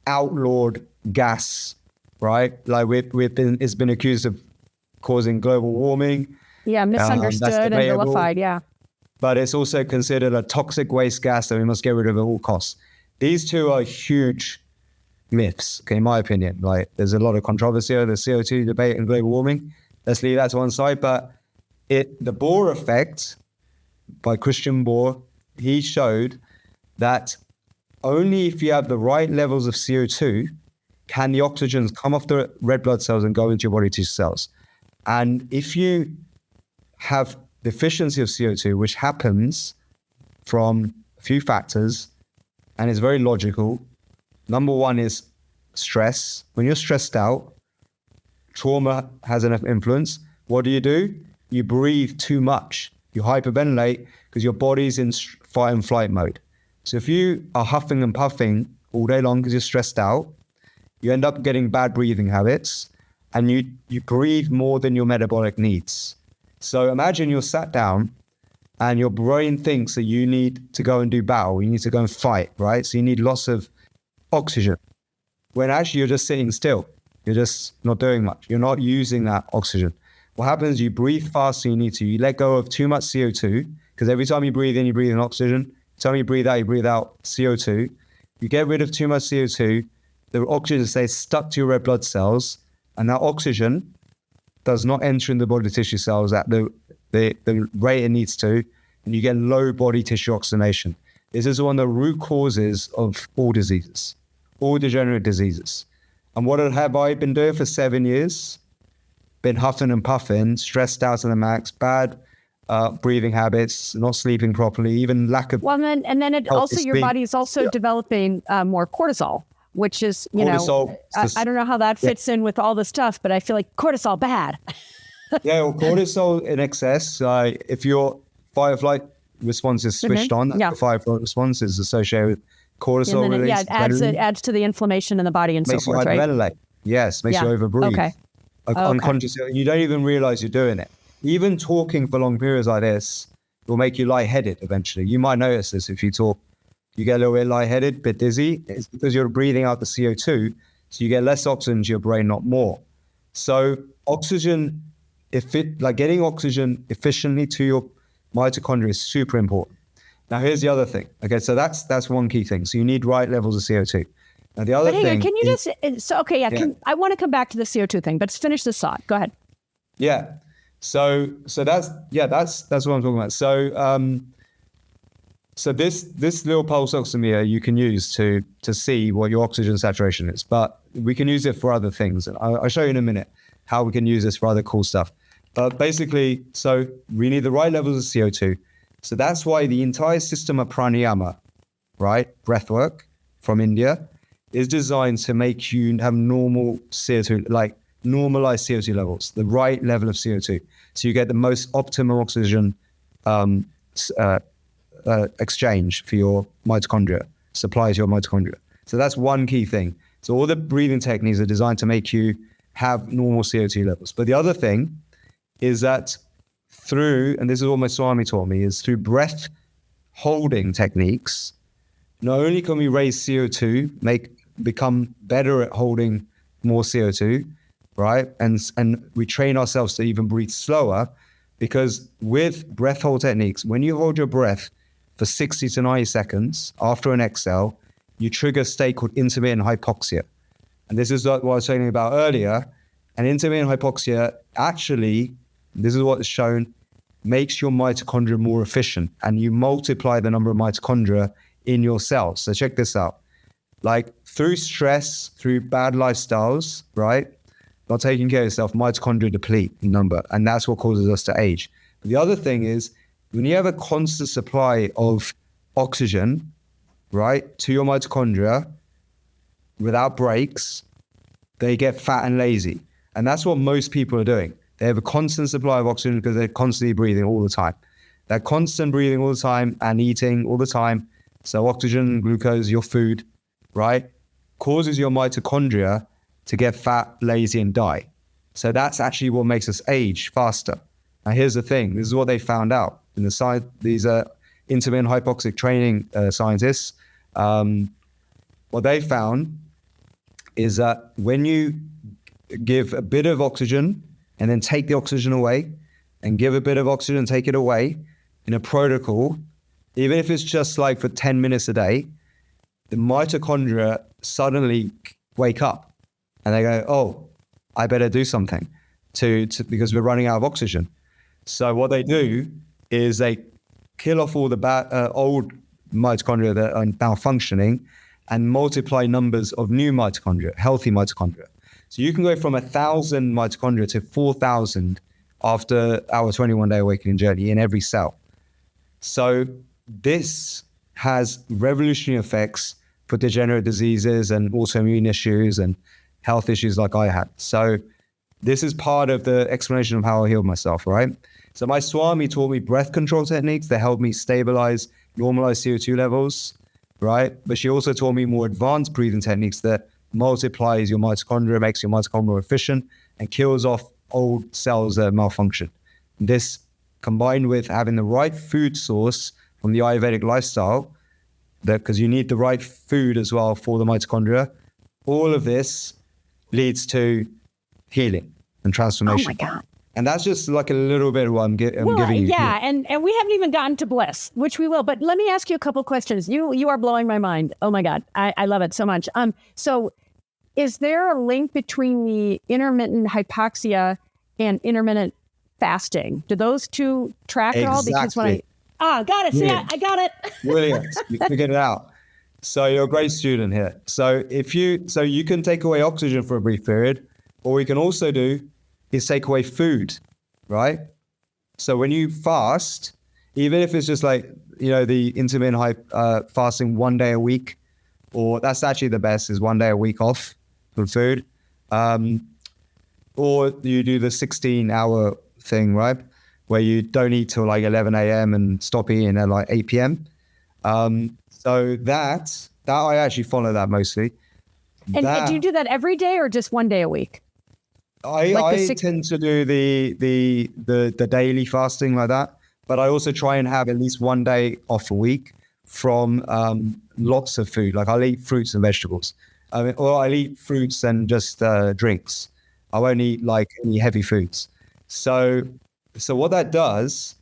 outlawed gas, right? Like it's been accused of causing global warming. Yeah, misunderstood and vilified, yeah. But it's also considered a toxic waste gas that we must get rid of at all costs. These two are huge myths, okay, in my opinion. Like, there's a lot of controversy over the CO2 debate and global warming. Let's leave that to one side. But the Bohr effect by Christian Bohr, he showed that only if you have the right levels of CO2 can the oxygens come off the red blood cells and go into your body tissue cells. And if you have deficiency of CO2, which happens from a few factors and is very logical. Number one is stress. When you're stressed out, trauma has an influence. What do? You breathe too much. You hyperventilate because your body's in fight and flight mode. So if you are huffing and puffing all day long because you're stressed out, you end up getting bad breathing habits and you breathe more than your metabolic needs. So imagine you're sat down and your brain thinks that you need to go and do battle. You need to go and fight, right? So you need lots of oxygen. When actually you're just sitting still. You're just not doing much. You're not using that oxygen. What happens, you breathe faster than you need to. You let go of too much CO2 because every time you breathe in oxygen. Every time you breathe out CO2. You get rid of too much CO2. The oxygen stays stuck to your red blood cells and that oxygen does not enter in the body tissue cells at the rate it needs to, and you get low body tissue oxygenation. This is one of the root causes of all diseases, all degenerative diseases. And what have I been doing for 7 years? Been huffing and puffing, stressed out to the max, bad breathing habits, not sleeping properly, even lack of... Well, and then it also, your body is also developing more cortisol, which is, cortisol, I don't know how that fits in with all the stuff, but I feel like cortisol bad. Yeah, well, cortisol in excess, if your fight or flight response is switched on, the fight or flight response is associated with cortisol release. Yeah, it adds to the inflammation in the body and so forth, right? Makes you hyperventilate. Yes, makes you overbreathe. Okay. Unconsciously, you don't even realize you're doing it. Even talking for long periods like this will make you lightheaded eventually. You might notice this if you talk. You get a little bit lightheaded, bit dizzy. It's because you're breathing out the CO2, so you get less oxygen to your brain, not more. So oxygen, getting oxygen efficiently to your mitochondria is super important. Now here's the other thing. Okay, so that's one key thing. So you need right levels of CO2. Now the other thing. Can you I want to come back to the CO2 thing, but finish this thought. Go ahead. Yeah. So that's what I'm talking about. So this little pulse oximeter you can use to see what your oxygen saturation is, but we can use it for other things. And I'll show you in a minute how we can use this for other cool stuff. But basically, so we need the right levels of CO2. So that's why the entire system of pranayama, right, breathwork from India, is designed to make you have normal CO2, like normalized CO2 levels, the right level of CO2. So you get the most optimal oxygen exchange for your mitochondria, supply to your mitochondria. So that's one key thing. So all the breathing techniques are designed to make you have normal CO2 levels. But the other thing is that and this is what my Swami taught me, is through breath holding techniques, not only can we raise CO2, become better at holding more CO2, right? And we train ourselves to even breathe slower, because with breath hold techniques, when you hold your breath for 60 to 90 seconds after an exhale, you trigger a state called intermittent hypoxia. And this is what I was talking about earlier. And intermittent hypoxia, actually, this is what is shown, makes your mitochondria more efficient, and you multiply the number of mitochondria in your cells. So check this out. Like through stress, through bad lifestyles, right? Not taking care of yourself, mitochondria deplete in number. And that's what causes us to age. But the other thing is, when you have a constant supply of oxygen, right, to your mitochondria without breaks, they get fat and lazy. And that's what most people are doing. They have a constant supply of oxygen because they're constantly breathing all the time. They're constant breathing all the time and eating all the time. So oxygen, glucose, your food, right, causes your mitochondria to get fat, lazy, and die. So that's actually what makes us age faster. Now, here's the thing. This is what they found out in the science. These are intermittent hypoxic training scientists. What they found is that when you give a bit of oxygen and then take the oxygen away and give a bit of oxygen and take it away in a protocol, even if it's just like for 10 minutes a day, the mitochondria suddenly wake up and they go, oh, I better do something because we're running out of oxygen. So what they do is they kill off all the old mitochondria that are malfunctioning and multiply numbers of new mitochondria, healthy mitochondria. So you can go from 1,000 mitochondria to 4,000 after our 21-day awakening journey in every cell. So this has revolutionary effects for degenerative diseases and autoimmune issues and health issues like I had. So this is part of the explanation of how I healed myself, right? So my Swami taught me breath control techniques that helped me stabilize, normalize CO2 levels, right? But she also taught me more advanced breathing techniques that multiplies your mitochondria, makes your mitochondria more efficient, and kills off old cells that malfunction. This, combined with having the right food source from the Ayurvedic lifestyle, because you need the right food as well for the mitochondria, all of this leads to healing and transformation. Oh my God. And that's just like a little bit of what I'm giving you. Yeah, and we haven't even gotten to bliss, which we will. But let me ask you a couple questions. You are blowing my mind. Oh my God, I love it so much. So is there a link between the intermittent hypoxia and intermittent fasting? Do those two track at all? Because when got it. See, I got it. Brilliant. You figured it out. So you're a great student here. So you can take away oxygen for a brief period, or we can also do is take away food, right? So when you fast, even if it's just like, the intermittent fasting 1 day a week, or that's actually the best is 1 day a week off from food. Or you do the 16-hour thing, right? Where you don't eat till like 11 a.m. and stop eating at like 8 p.m. So that I actually follow that mostly. And do you do that every day or just 1 day a week? I tend to do the daily fasting like that, but I also try and have at least 1 day off a week from lots of food. Like I'll eat fruits and vegetables, or I'll eat fruits and just drinks. I won't eat like any heavy foods. So what that does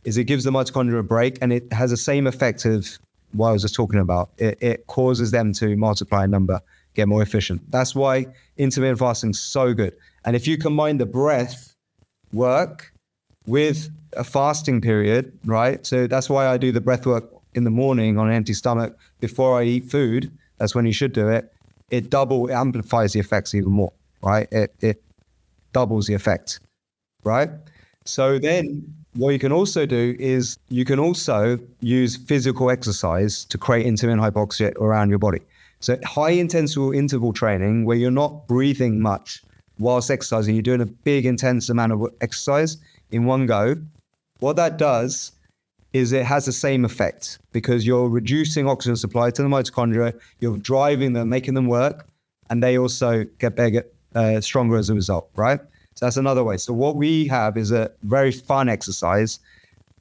is it gives the mitochondria a break, and it has the same effect of what I was just talking about. It causes them to multiply in number, get more efficient. That's why intermittent fasting is so good. And if you combine the breath work with a fasting period, right? So that's why I do the breath work in the morning on an empty stomach before I eat food. That's when you should do it. It amplifies the effects even more, right? It doubles the effect, right? So then what you can also do is you can also use physical exercise to create intermittent hypoxia around your body. So high intensity interval training where you're not breathing much whilst exercising, you're doing a big intense amount of exercise in one go. What that does is it has the same effect because you're reducing oxygen supply to the mitochondria, you're driving them, making them work, and they also get bigger, stronger as a result, right? So that's another way. So what we have is a very fun exercise,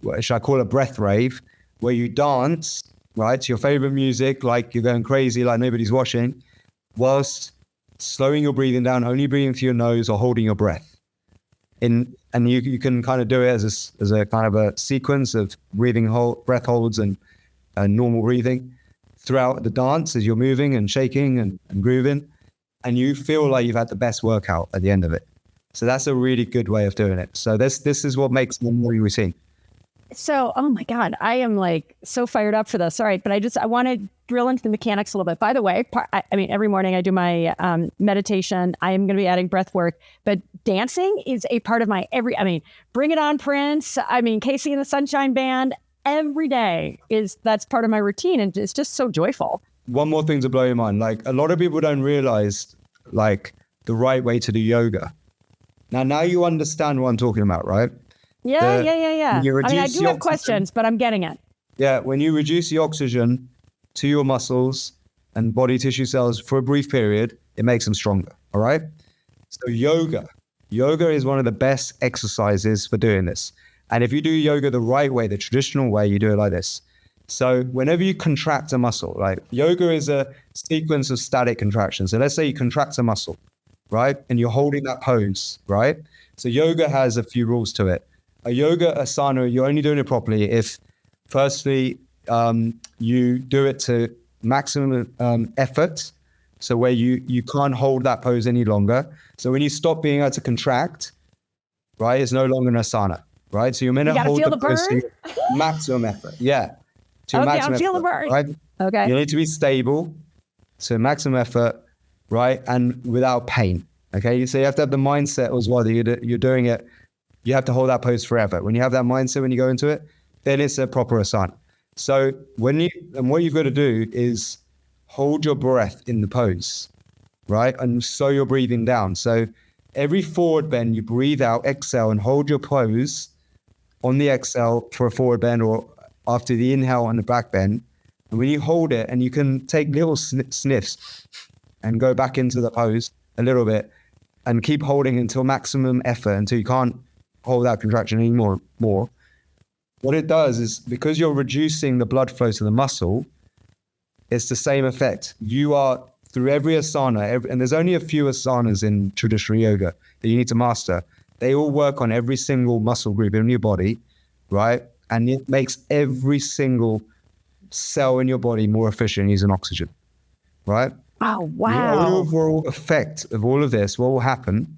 which I call a breath rave, where you dance, right, to your favorite music, like you're going crazy, like nobody's watching, whilst slowing your breathing down, only breathing through your nose or holding your breath. And you can kind of do it as a kind of a sequence of breath holds and normal breathing throughout the dance as you're moving and shaking and grooving. And you feel like you've had the best workout at the end of it. So that's a really good way of doing it. So this is what makes the morning routine. So, oh my God, I am like so fired up for this. All right. But I want to drill into the mechanics a little bit. By the way, every morning I do my meditation. I am going to be adding breath work, but dancing is a part of my Bring It On Prince. Casey and the Sunshine Band every day that's part of my routine. And it's just so joyful. One more thing to blow your mind. Like a lot of people don't realize like the right way to do yoga. Now you understand what I'm talking about, right? Yeah. I do have questions, but I'm getting it. Yeah, when you reduce the oxygen to your muscles and body tissue cells for a brief period, it makes them stronger, all right? So yoga Yoga is one of the best exercises for doing this. And if you do yoga the right way, the traditional way, you do it like this. So whenever you contract a muscle, like yoga is a sequence of static contractions. So let's say you contract a muscle, right? And you're holding that pose, right? So yoga has a few rules to it. A yoga asana, you're only doing it properly if firstly, you do it to maximum effort. So where you can't hold that pose any longer. So when you stop being able to contract, right, it's no longer an asana, right? So you're meant to hold the pose to maximum effort. Yeah. To okay, maximum I'm feeling the effort, burn. right? Okay. You need to be stable, so maximum effort, right? And without pain, okay? So you have to have the mindset as well that you're doing it. You have to hold that pose forever. When you have that mindset, when you go into it, then it's a proper asana. So what you've got to do is hold your breath in the pose, right? And slow your breathing down. So every forward bend, you breathe out, exhale, and hold your pose on the exhale for a forward bend, or after the inhale on the back bend. And when you hold it, and you can take little sniffs and go back into the pose a little bit and keep holding until maximum effort, until you can't hold that contraction anymore. What it does is, because you're reducing the blood flow to the muscle, it's the same effect. You are, through every asana, and there's only a few asanas in traditional yoga that you need to master. They all work on every single muscle group in your body, right? And it makes every single cell in your body more efficient using oxygen, right? Oh, wow. The overall effect of all of this, what will happen,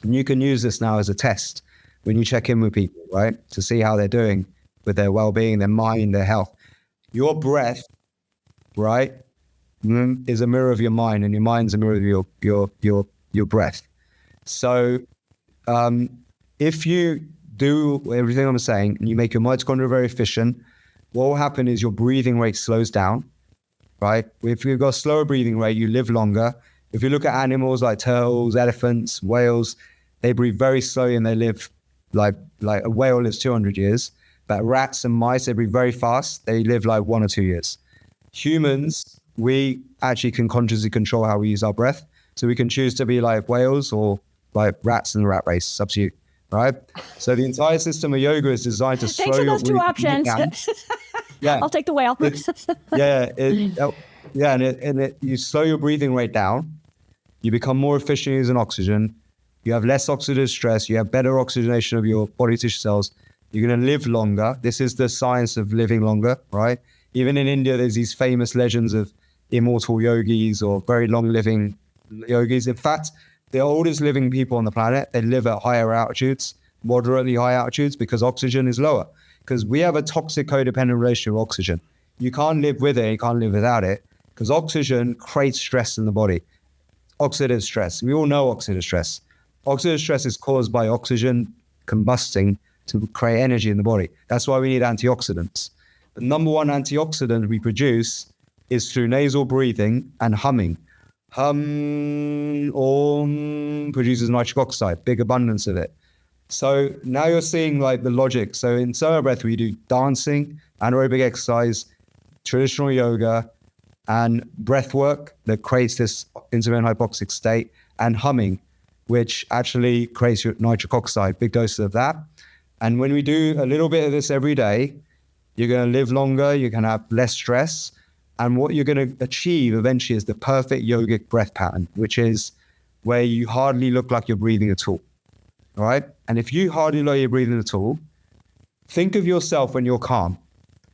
and you can use this now as a test when you check in with people, right? To see how they're doing with their well-being, their mind, their health. Your breath, right, is a mirror of your mind, and your mind's a mirror of your breath. So if you do everything I'm saying and you make your mitochondria very efficient, what will happen is your breathing rate slows down, right? If you've got a slower breathing rate, you live longer. If you look at animals like turtles, elephants, whales, they breathe very slowly and they live like a whale lives 200 years. But rats and mice, they breathe very fast. They live like 1 or 2 years. Humans, we actually can consciously control how we use our breath. So we can choose to be like whales or like rats in the rat race. It's up to you. Right? So the entire system of yoga is designed to slow your Thanks for those 2 options. Yeah. I'll take the whale. You slow your breathing rate down. You become more efficient using oxygen. You have less oxidative stress. You have better oxygenation of your body tissue cells. You're going to live longer. This is the science of living longer, right? Even in India, there's these famous legends of immortal yogis or very long living yogis. In fact, the oldest living people on the planet, they live at higher altitudes, moderately high altitudes, because oxygen is lower. Because we have a toxic codependent relationship with oxygen. You can't live with it, you can't live without it, because oxygen creates stress in the body. Oxidative stress. We all know oxidative stress. Oxidative stress is caused by oxygen combusting to create energy in the body. That's why we need antioxidants. The number one antioxidant we produce is through nasal breathing and humming. Hum, om, produces nitric oxide, big abundance of it. So now you're seeing like the logic. So in SOMA Breath, we do dancing, anaerobic exercise, traditional yoga, and breath work that creates this intermittent hypoxic state, and humming, which actually creates your nitric oxide, big doses of that. And when we do a little bit of this every day, you're going to live longer, you're going to have less stress. And what you're going to achieve eventually is the perfect yogic breath pattern, which is where you hardly look like you're breathing at all. All right? And if you hardly look like you're breathing at all, think of yourself when you're calm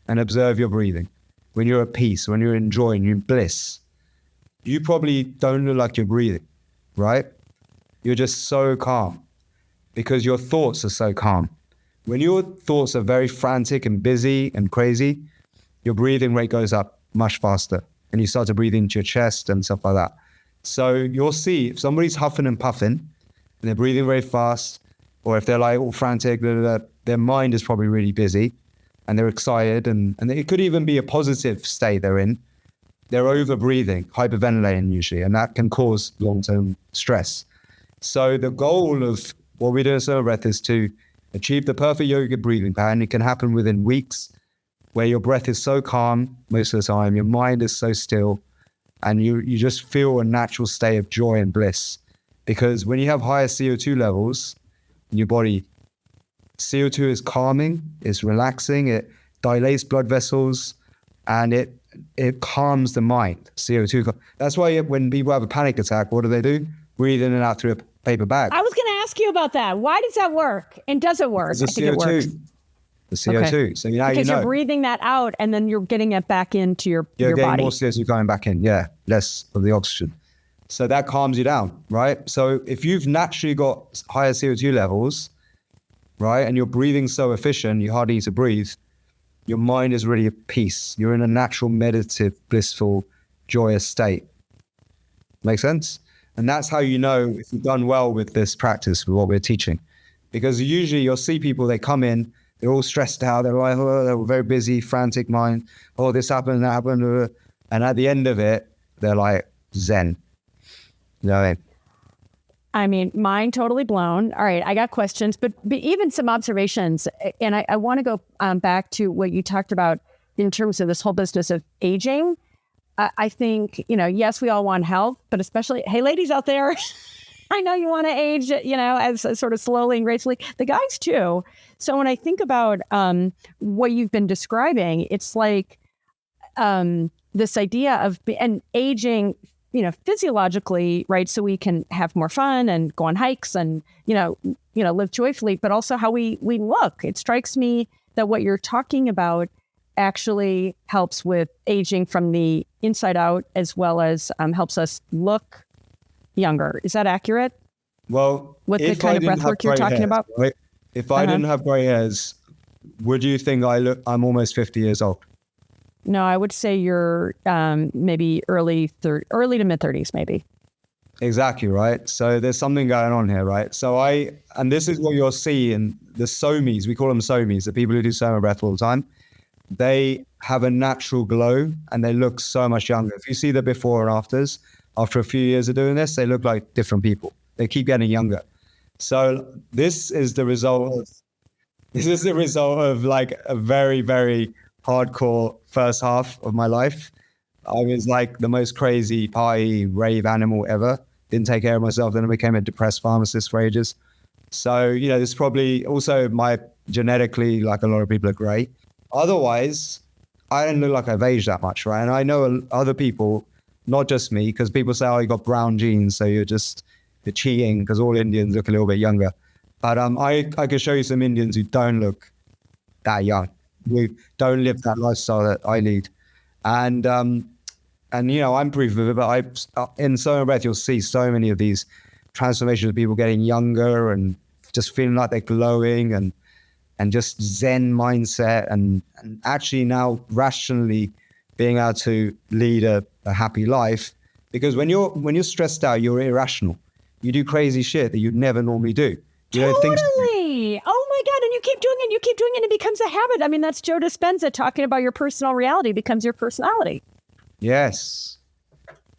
and observe your breathing. When you're at peace, when you're enjoying, you're in bliss. You probably don't look like you're breathing, right? You're just so calm because your thoughts are so calm. When your thoughts are very frantic and busy and crazy, your breathing rate goes up much faster and you start to breathe into your chest and stuff like that. So you'll see if somebody's huffing and puffing and they're breathing very fast, or if they're like all frantic, their mind is probably really busy and they're excited, and it could even be a positive state they're in. They're over breathing, hyperventilating usually, and that can cause long-term stress. So the goal of what we do in SOMA Breath is to achieve the perfect yogic breathing pattern. It can happen within weeks, where your breath is so calm most of the time, your mind is so still, and you just feel a natural state of joy and bliss. because when you have higher CO2 levels in your body, CO2 is calming, it's relaxing, it dilates blood vessels, and it calms the mind. CO2. That's why when people have a panic attack, what do? Breathe in and out through a paper bag. I was going to ask you about that. Why does that work? And does it work? It's the CO2. It works. The CO2. Okay. So now because you know. You're breathing that out, and then you're getting it back into your body. You're getting more CO2 going back in. Yeah, less of the oxygen. So that calms you down, right? So if you've naturally got higher CO2 levels, right, and you're breathing so efficient, you hardly need to breathe, your mind is really at peace. You're in a natural, meditative, blissful, joyous state. Make sense? And that's how you know if you've done well with this practice, with what we're teaching. Because usually you'll see people, they come in, they're all stressed out, they're like, oh, they're very busy, frantic mind, oh, this happened, that happened. And at the end of it, they're like Zen. You know what I mean? I mean, mind totally blown. All right, I got questions, but even some observations. And I want to go back to what you talked about in terms of this whole business of aging. I think, yes, we all want health, but especially, hey, ladies out there, I know you want to age, as sort of slowly and gracefully. The guys too. So when I think about what you've been describing, it's like this idea of and aging, physiologically, right? So we can have more fun and go on hikes and, live joyfully, but also how we look. It strikes me that what you're talking about actually helps with aging from the inside out, as well as helps us look younger. Is that accurate? Well, with the kind of breath work you're talking about? Right? If I didn't have gray hairs, would you think I'm almost 50 years old? No, I would say you're maybe early to mid 30s, maybe. Exactly, right? So there's something going on here, right? So and this is what you'll see in the SOMIs, we call them SOMIs, the people who do SOMA Breath all the time. They have a natural glow and they look so much younger. If you see the before and afters, after a few years of doing this, they look like different people. They keep getting younger. So this is the result of like a very, very hardcore first half of my life. I was like the most crazy party rave animal ever. Didn't take care of myself. Then I became a depressed pharmacist for ages. So, this is probably also genetically, like a lot of people are gray. Otherwise, I don't look like I've aged that much, right? And I know other people, not just me, because people say, oh, you got brown genes, so you're cheating, because all Indians look a little bit younger. But I could show you some Indians who don't look that young, who don't live that lifestyle that I lead. And I'm proof of it, but in SOMA Breath, you'll see so many of these transformations of people getting younger and just feeling like they're glowing and just Zen mindset and actually now rationally being able to lead a happy life. Because when you're stressed out, you're irrational. You do crazy shit that you'd never normally do. Totally. Oh my God. And you keep doing it, and it becomes a habit. I mean, that's Joe Dispenza talking about your personal reality becomes your personality. Yes.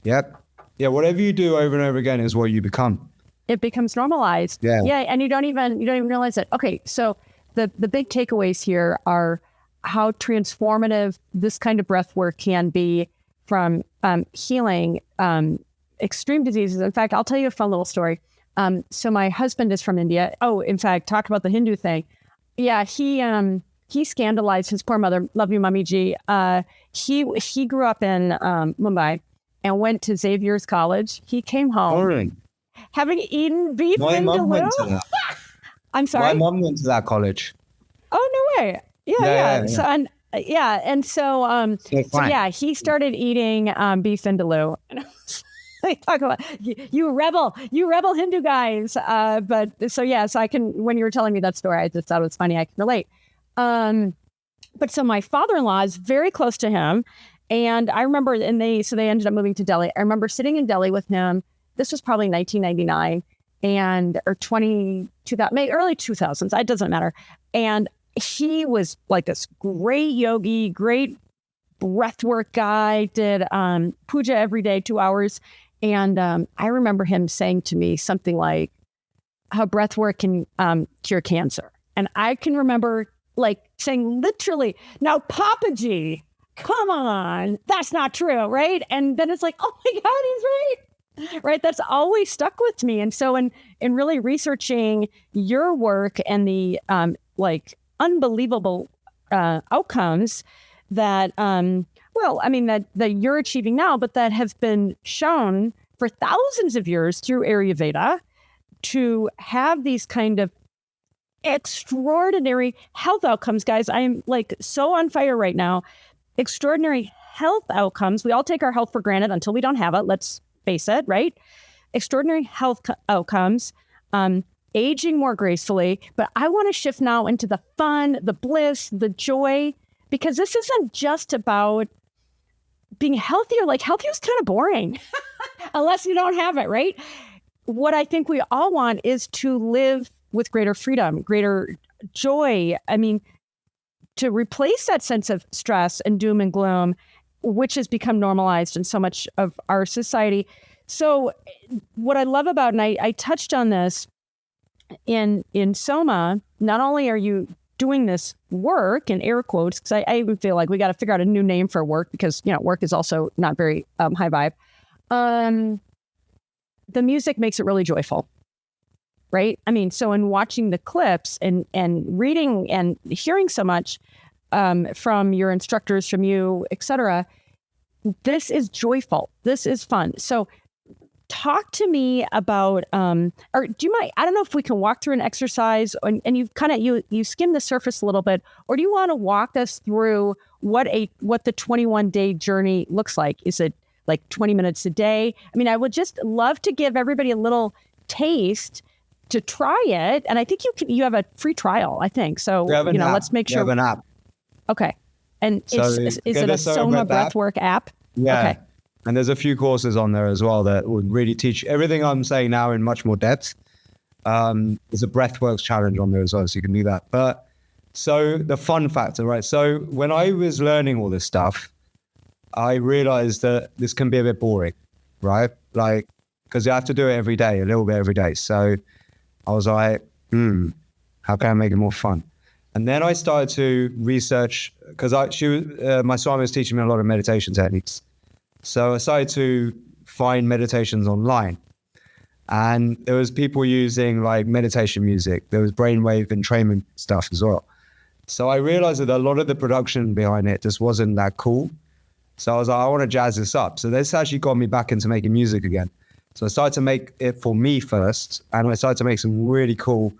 Yep. Yeah. Whatever you do over and over again is what you become. It becomes normalized. Yeah. Yeah. And you don't even realize it. Okay. So the big takeaways here are how transformative this kind of breath work can be from healing extreme diseases. In fact, I'll tell you a fun little story. So my husband is from India. Oh, in fact, talk about the Hindu thing. Yeah, he scandalized his poor mother. Love you, Mommy G. He grew up in Mumbai and went to Xavier's College. He came home having eaten beef vindaloo. My mom went to that. I'm sorry. My mom went to that college. Oh, no way. Yeah. So he started eating beef vindaloo. Talk about you rebel Hindu guys. So I can, when you were telling me that story, I just thought it was funny. I can relate. But so my father-in-law is very close to him. And I remember, they ended up moving to Delhi. I remember sitting in Delhi with him. This was probably 1999 or 2000, early 2000s. It doesn't matter. And he was like this great yogi, great breathwork guy, did puja every day, 2 hours. And I remember him saying to me something like how breathwork can cure cancer. And I can remember like saying literally, now Papaji, come on, that's not true, right? And then it's like, oh my God, he's right. Right. That's always stuck with me. And so in really researching your work and the like unbelievable outcomes that that you're achieving now, but that have been shown for thousands of years through Ayurveda to have these kind of extraordinary health outcomes, guys. I'm like so on fire right now. Extraordinary health outcomes. We all take our health for granted until we don't have it. Let's face it, right? Extraordinary health outcomes, aging more gracefully. But I want to shift now into the fun, the bliss, the joy, because this isn't just about being healthier. Like healthy is kind of boring unless you don't have it, right? What I think we all want is to live with greater freedom, greater joy. I mean, to replace that sense of stress and doom and gloom, which has become normalized in so much of our society. So what I love about, and I touched on this in SOMA, not only are you doing this work in air quotes, because I even feel like we got to figure out a new name for work because, work is also not very high vibe. The music makes it really joyful, right? I mean, so in watching the clips and reading and hearing so much from your instructors, from you, et cetera, this is joyful. This is fun. So talk to me about, or do you mind, I don't know if we can walk through an exercise and you've kind of, you skim the surface a little bit, or do you want to walk us through what the 21-day journey looks like? Is it like 20 minutes a day? I mean, I would just love to give everybody a little taste to try it. And I think you have a free trial, I think. So, let's make sure. We have an app. Okay. And so is it a SOMA Breathwork app? Yeah. Okay. And there's a few courses on there as well that would really teach everything I'm saying now in much more depth. There's a Breathworks challenge on there as well, so you can do that. But so the fun factor, right? So when I was learning all this stuff, I realized that this can be a bit boring, right? Like, because you have to do it every day, a little bit every day. So I was like, how can I make it more fun? And then I started to research, because my Swami was teaching me a lot of meditation techniques. So I started to find meditations online. And there was people using like meditation music. There was brainwave entrainment stuff as well. So I realized that a lot of the production behind it just wasn't that cool. So I was like, I want to jazz this up. So this actually got me back into making music again. So I started to make it for me first. And I started to make some really cool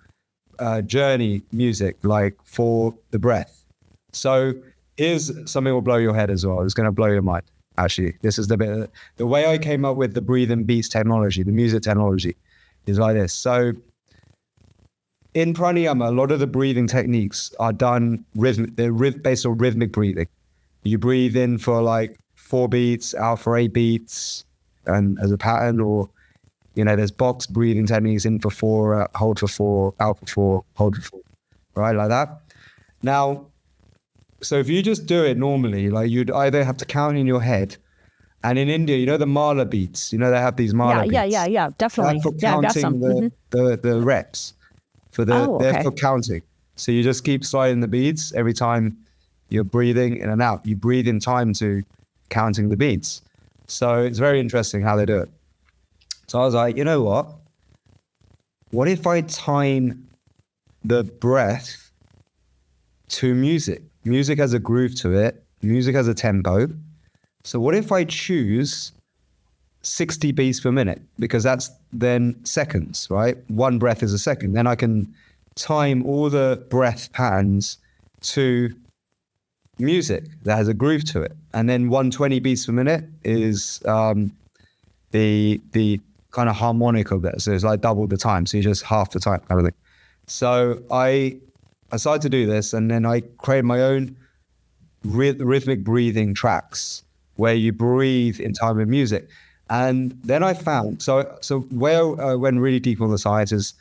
journey music, like for the breath. So here's something that will blow your head as well. It's going to blow your mind. Actually, this is the way I came up with the breathing beats technology, the music technology is like this. So in pranayama, a lot of the breathing techniques are done they're based on rhythmic breathing. You breathe in for like 4 beats, out for 8 beats, and as a pattern, or, there's box breathing techniques, in for 4, hold for 4, out for 4, hold for 4, right? Like that. Now, so if you just do it normally, like you'd either have to count in your head, and in India, the mala beats, they have these mala beats. Yeah, definitely. For counting the reps, they're for counting. So you just keep sliding the beats every time you're breathing in and out. You breathe in time to counting the beats. So it's very interesting how they do it. So I was like, you know what? What if I time the breath to music? Music has a groove to it. Music has a tempo. So what if I choose 60 beats per minute? Because that's then seconds, right? 1 breath is a second. Then I can time all the breath patterns to music that has a groove to it. And then 120 beats per minute is the kind of harmonic of that. So it's like double the time. So you're just half the time kind of thing. So I started to do this, and then I created my own rhythmic breathing tracks where you breathe in time with music. And then I found, so where I went really deep on the science is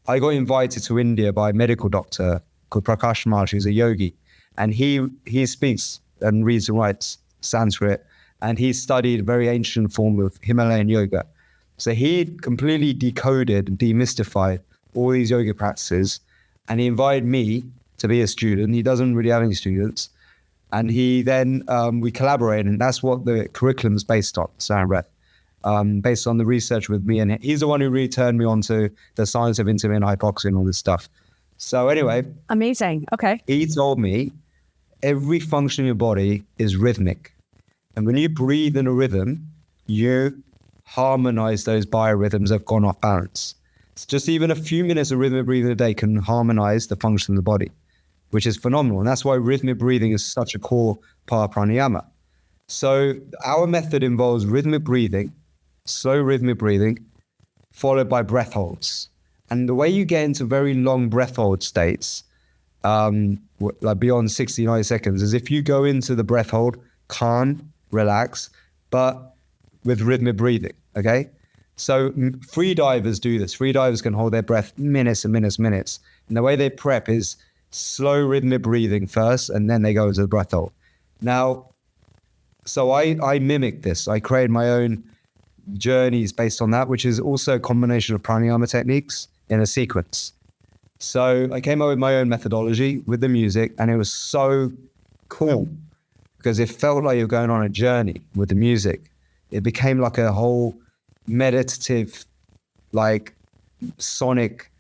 I got invited to India by a medical doctor called Prakash Maharaj, who's a yogi. And he speaks and reads and writes Sanskrit, and he studied a very ancient form of Himalayan yoga. So he completely decoded and demystified all these yoga practices, and he invited me to be a student. He doesn't really have any students. And he then, we collaborated, and that's what the curriculum is based on, SOMA Breath. based on the research with me. And he's the one who really turned me on to the science of intermittent hypoxia and all this stuff. So anyway. Amazing. Okay. He told me every function in your body is rhythmic. And when you breathe in a rhythm, you harmonize those biorhythms that have gone off balance. It's just even a few minutes of rhythmic breathing a day can harmonize the function of the body, which is phenomenal. And that's why rhythmic breathing is such a core part of pranayama. So our method involves rhythmic breathing, slow rhythmic breathing, followed by breath holds. And the way you get into very long breath hold states, like beyond 69 seconds, is if you go into the breath hold, calm, relax, but with rhythmic breathing, okay? So free divers do this. Free divers can hold their breath minutes and minutes and minutes. And the way they prep is slow rhythmic breathing first, and then they go into the breath hold. Now, so I mimic this. I create my own journeys based on that, which is also a combination of pranayama techniques in a sequence. So I came up with my own methodology with the music, and it was so cool because it felt like you're going on a journey with the music. It became like a whole meditative, like sonic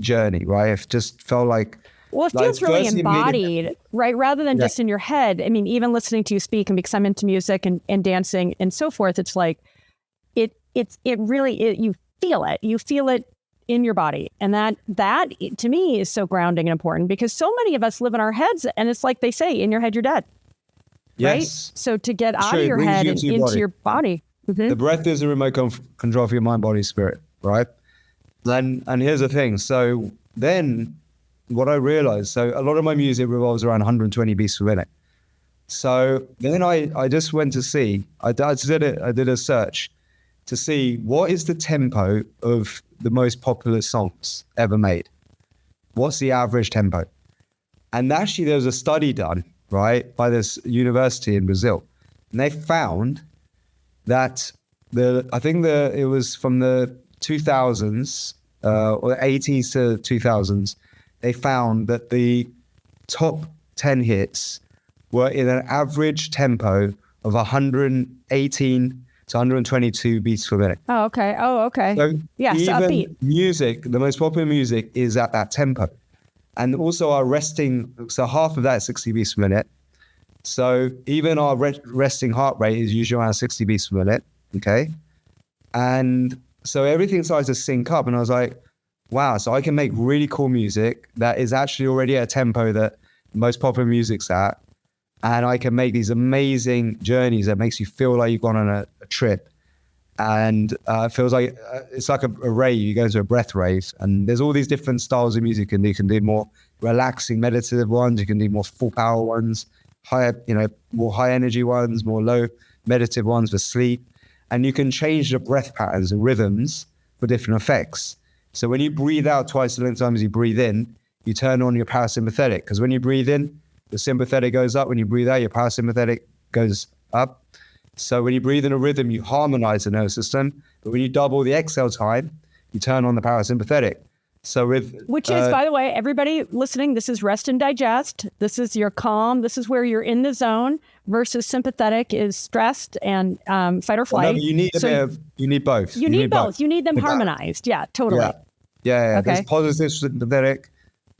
journey, right? It just felt like, well, it feels really embodied, right? Rather than just in your head. I mean, even listening to you speak, and because I'm into music and dancing and so forth, it's like, you feel it in your body. And that to me is so grounding and important, because so many of us live in our heads, and it's like they say, in your head, you're dead. Yes. Right? So to get out of your head and into your body. Mm-hmm. The breath is a remote control for your mind, body, spirit, right? And here's the thing. So then what I realized, so a lot of my music revolves around 120 beats per minute. So then I just went to see, I did a search to see what is the tempo of the most popular songs ever made. What's the average tempo? And actually there was a study done, right, by this university in Brazil. And they found that it was from the 2000s or 80s to 2000s, they found that the top 10 hits were in an average tempo of 118 to 122 beats per minute. Oh, okay. So yes, even upbeat. music, the most popular music is at that tempo. And also our resting, so half of that is 60 beats per minute. So even our resting heart rate is usually around 60 beats per minute, okay? And so everything started to sync up, and I was like, wow, so I can make really cool music that is actually already at a tempo that most popular music's at, and I can make these amazing journeys that makes you feel like you've gone on a trip. And it feels like, it's like a rave. You go into a breath rave, and there's all these different styles of music, and you can do more relaxing, meditative ones, you can do more full power ones, higher, more high energy ones, more low meditative ones for sleep. And you can change the breath patterns and rhythms for different effects. So when you breathe out twice as many times as you breathe in, you turn on your parasympathetic, because when you breathe in, the sympathetic goes up. When you breathe out, your parasympathetic goes up. So when you breathe in a rhythm, you harmonize the nervous system. But when you double the exhale time, you turn on the parasympathetic. Which is, by the way, everybody listening, this is rest and digest. This is your calm. This is where you're in the zone, versus sympathetic is stressed and fight or flight. Well, no, you need both. You need both. You need them harmonized. Yeah, totally. Yeah. Okay. There's positive sympathetic,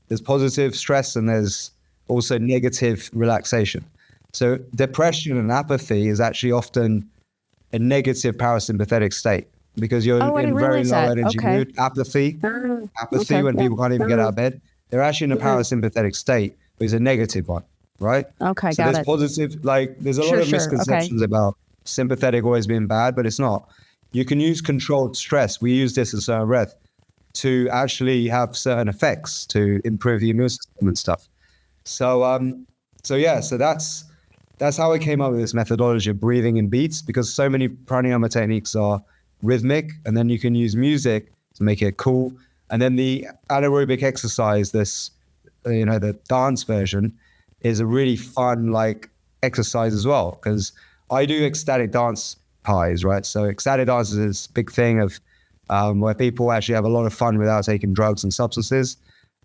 there's positive stress, and there's also negative relaxation. So depression and apathy is actually often a negative parasympathetic state, because you're in very low energy mood. Apathy when people can't even get out of bed, they're actually in a parasympathetic state, but it's a negative one, right? Okay, so got there's it. Positive, there's a lot of misconceptions about sympathetic always being bad, but it's not. You can use controlled stress. We use this in SOMA Breath to actually have certain effects to improve the immune system and stuff. So that's how I came up with this methodology of breathing in beats, because so many pranayama techniques are rhythmic, and then you can use music to make it cool. And then the anaerobic exercise, the dance version, is a really fun exercise as well, because I do ecstatic dance pies, right? So ecstatic dance is this big thing of where people actually have a lot of fun without taking drugs and substances.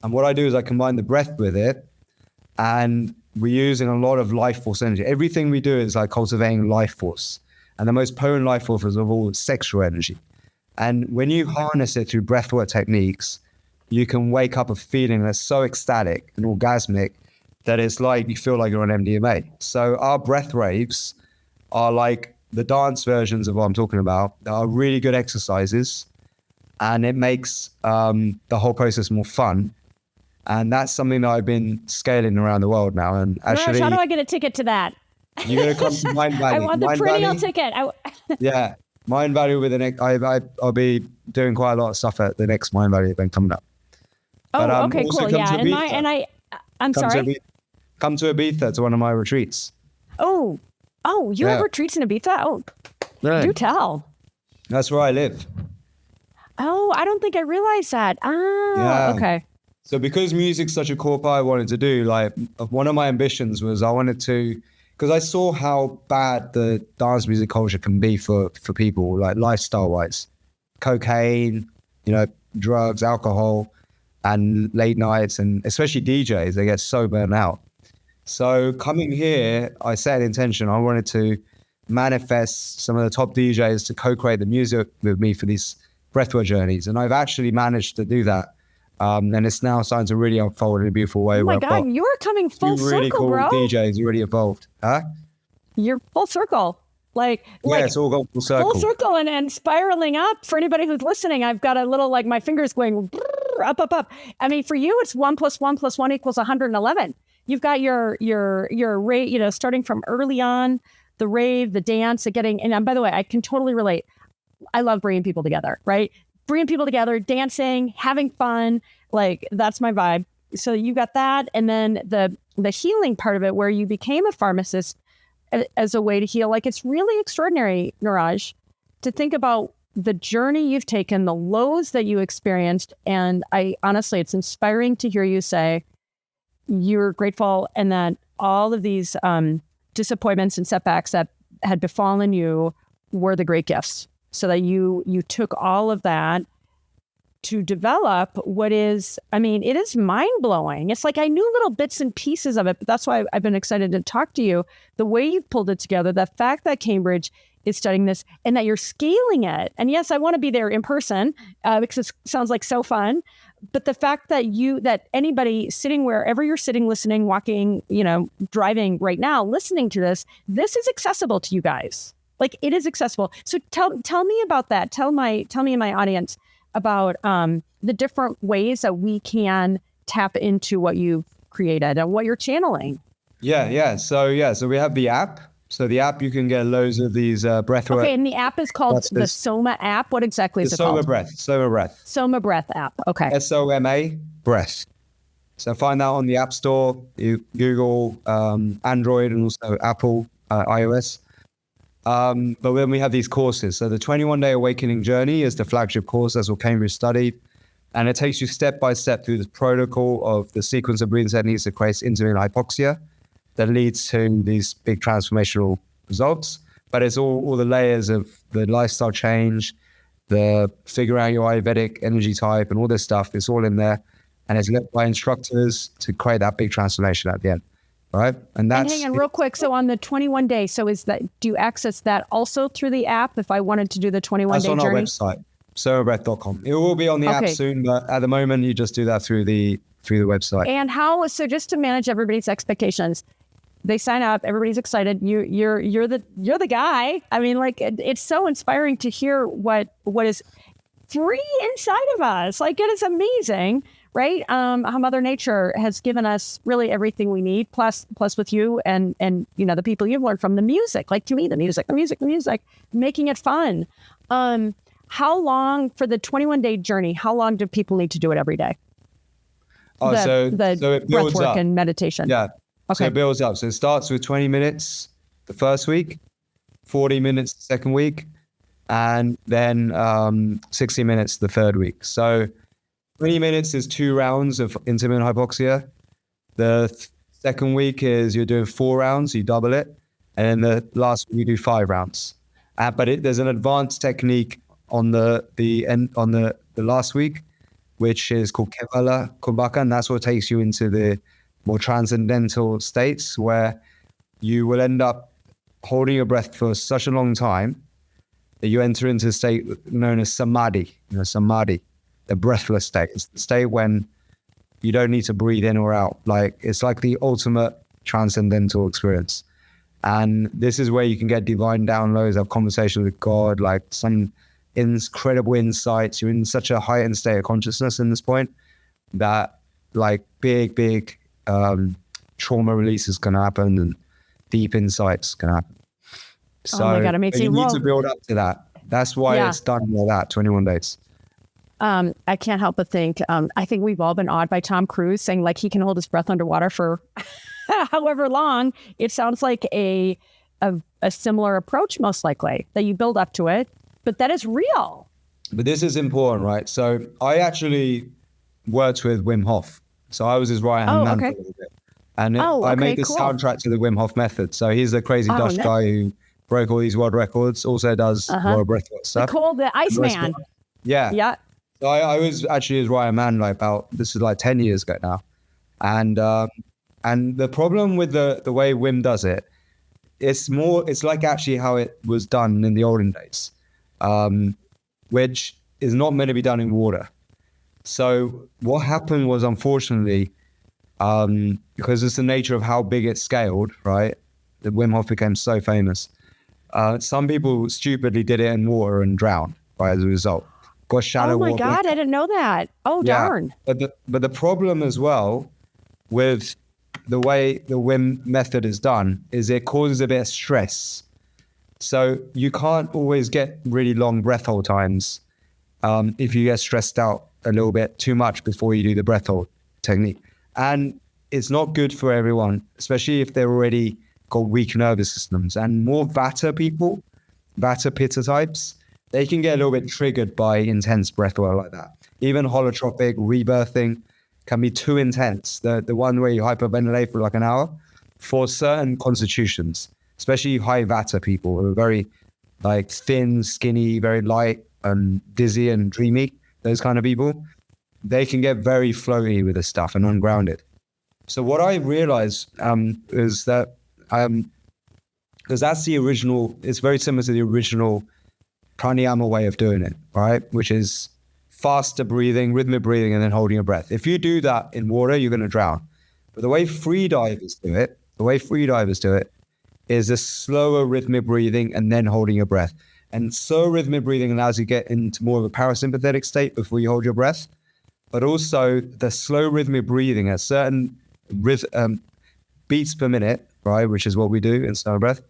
And what I do is I combine the breath with it, and we're using a lot of life force energy. Everything we do is like cultivating life force. and the most potent life force of all is sexual energy. And when you harness it through breathwork techniques, you can wake up a feeling that's so ecstatic and orgasmic that it's like you feel like you're on MDMA. So our breath raves are like the dance versions of what I'm talking about. They are really good exercises, and it makes the whole process more fun. And that's something that I've been scaling around the world now. And actually, how do I get a ticket to that? You're going to come to Mind Valley. I want the Pineal ticket. Yeah. Mind Valley with the next, I'll be doing quite a lot of stuff at the next Mind Valley event coming up. Oh, but, okay, cool. Yeah. I'm sorry. Come to Ibiza to one of my retreats. Oh, you have retreats in Ibiza? Oh, do tell. That's where I live. Oh, I don't think I realized that. Okay. So because music's such a core part I wanted to do, like one of my ambitions was I wanted to, because I saw how bad the dance music culture can be for people, like lifestyle wise, cocaine, drugs, alcohol, and late nights, and especially DJs, they get so burnt out. So coming here, I set an intention. I wanted to manifest some of the top DJs to co-create the music with me for these breathwork journeys. And I've actually managed to do that. And it's now starting to really unfold in a beautiful way. Oh my God, you're coming full circle, really cool bro. DJs already evolved. Huh? You're full circle. It's all gone full circle. Full circle and spiraling up. For anybody who's listening, I've got a little, my fingers going up. I mean, for you, it's 1 + 1 + 1 = 111. You've got your rave, starting from early on, the rave, the dance, and by the way, I can totally relate. I love bringing people together, right? Bringing people together, dancing, having fun, that's my vibe. So you got that, and then the healing part of it, where you became a pharmacist as a way to heal. It's really extraordinary, Niraj, to think about the journey you've taken, the lows that you experienced, and honestly, it's inspiring to hear you say you're grateful, and that all of these disappointments and setbacks that had befallen you were the great gifts. So that you took all of that to develop what is, it is mind-blowing. It's I knew little bits and pieces of it, but that's why I've been excited to talk to you. The way you've pulled it together, the fact that Cambridge is studying this and that you're scaling it. And yes, I want to be there in person because it sounds like so fun. But the fact that that anybody sitting wherever you're sitting, listening, walking, driving right now, listening to this is accessible to you guys. It is accessible. So tell me about that. Tell me and my audience about the different ways that we can tap into what you've created and what you're channeling. Yeah. So we have the app. So the app, you can get loads of these breathwork. Okay, and the app is called the SOMA app. What exactly is it called? SOMA Breath. SOMA Breath app. Okay. SOMA Breath. So find that on the App Store. You Google Android and also Apple iOS. But then we have these courses. So the 21-Day Awakening Journey is the flagship course. That's what Cambridge studied. And it takes you step by step through the protocol of the sequence of breathing techniques that creates intermittent hypoxia that leads to these big transformational results. But it's all the layers of the lifestyle change, the figure out your Ayurvedic energy type and all this stuff. It's all in there. And it's led by instructors to create that big transformation at the end. Right. And hang on real quick. So on the 21 day, do you access that also through the app if I wanted to do the 21 day journey? That's on our website, somabreath.com. It will be on the app soon, but at the moment you just do that through the website. And so just to manage everybody's expectations, they sign up, everybody's excited. You're the guy. It's so inspiring to hear what is free inside of us. It is amazing. Right? How Mother Nature has given us really everything we need, plus with you and the people you've learned from, the music, to me, the music, making it fun. How long for the 21-day journey? How long do people need to do it every day? So it builds breathwork up. And meditation. Yeah. Okay. So it builds up. So it starts with 20 minutes the first week, 40 minutes the second week, and then 60 minutes the third week. So 20 minutes is 2 rounds of intermittent hypoxia. The second week is you're doing 4 rounds, you double it. And then the last week you do 5 rounds. But there's an advanced technique on the last week, which is called Kevala Kumbhaka, and that's what takes you into the more transcendental states where you will end up holding your breath for such a long time that you enter into a state known as samadhi. Samadhi, the breathless state. It's the state when you don't need to breathe in or out. Like, it's like the ultimate transcendental experience. And this is where you can get divine downloads, have conversations with God, like some incredible insights. You're in such a heightened state of consciousness in this point that like big trauma releases can happen and deep insights can happen. So oh my God, amazing. you need to build up to that. That's why it's done like that, 21 days. I can't help but think, I think we've all been awed by Tom Cruise saying like he can hold his breath underwater for however long. It sounds like a similar approach, most likely, that you build up to it, but that is real. But this is important, right? So I actually worked with Wim Hof. So I was his right-hand man for a little bit. And I made the soundtrack to the Wim Hof method. So he's the crazy Dutch guy who broke all these world records, also does a lot of breathwork stuff. The Iceman. Yeah. Yeah. So I was actually his right-hand man this is like 10 years ago now. And the problem with the way Wim does it, it's like actually how it was done in the olden days, which is not meant to be done in water. So what happened was, unfortunately, because it's the nature of how big it scaled, right? The Wim Hof became so famous. Some people stupidly did it in water and drowned, right, as a result. Got shallow water. Oh my God, I didn't know that. Oh, yeah. Darn. But the problem as well with the way the Wim method is done is it causes a bit of stress. So you can't always get really long breath hold times if you get stressed out a little bit too much before you do the breath hold technique. And it's not good for everyone, especially if they're already got weak nervous systems. And more Vata people, Vata Pitta types, they can get a little bit triggered by intense breath work like that. Even holotropic rebirthing can be too intense. The one where you hyperventilate for like an hour, for certain constitutions, especially high Vata people who are very like thin, skinny, very light and dizzy and dreamy, those kind of people, they can get very floaty with this stuff and ungrounded. So what I realized is that, because that's the original, it's very similar to the original pranayama way of doing it, right? Which is faster breathing, rhythmic breathing, and then holding your breath. If you do that in water, you're going to drown. But the way free divers do it is a slower rhythmic breathing and then holding your breath. And slow rhythmic breathing allows you to get into more of a parasympathetic state before you hold your breath. But also the slow rhythmic breathing at certain beats per minute, right, which is what we do in SOMA Breath,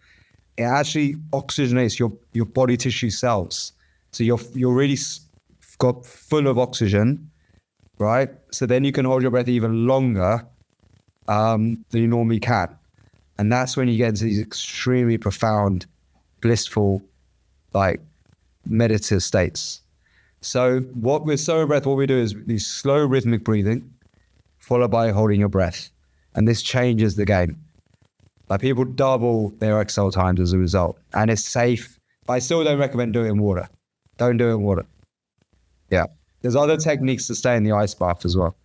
it actually oxygenates your body tissue cells. So you're really got full of oxygen, right? So then you can hold your breath even longer than you normally can. And that's when you get into these extremely profound, blissful, like meditative states. So with SOMA Breath, what we do is these slow rhythmic breathing followed by holding your breath. And this changes the game. Like people double their exhale times as a result. And it's safe, but I still don't recommend doing it in water. Don't do it in water. Yeah. There's other techniques to stay in the ice bath as well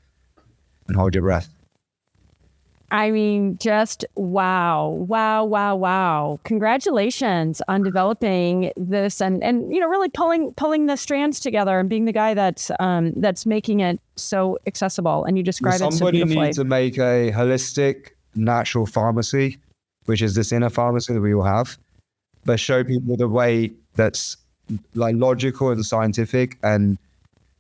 and hold your breath. I mean, just wow. Congratulations on developing this and really pulling the strands together and being the guy that's making it so accessible. And you describe it so beautifully. Somebody needs to make a holistic natural pharmacy, which is this inner pharmacy that we all have, but show people the way that's like logical and scientific and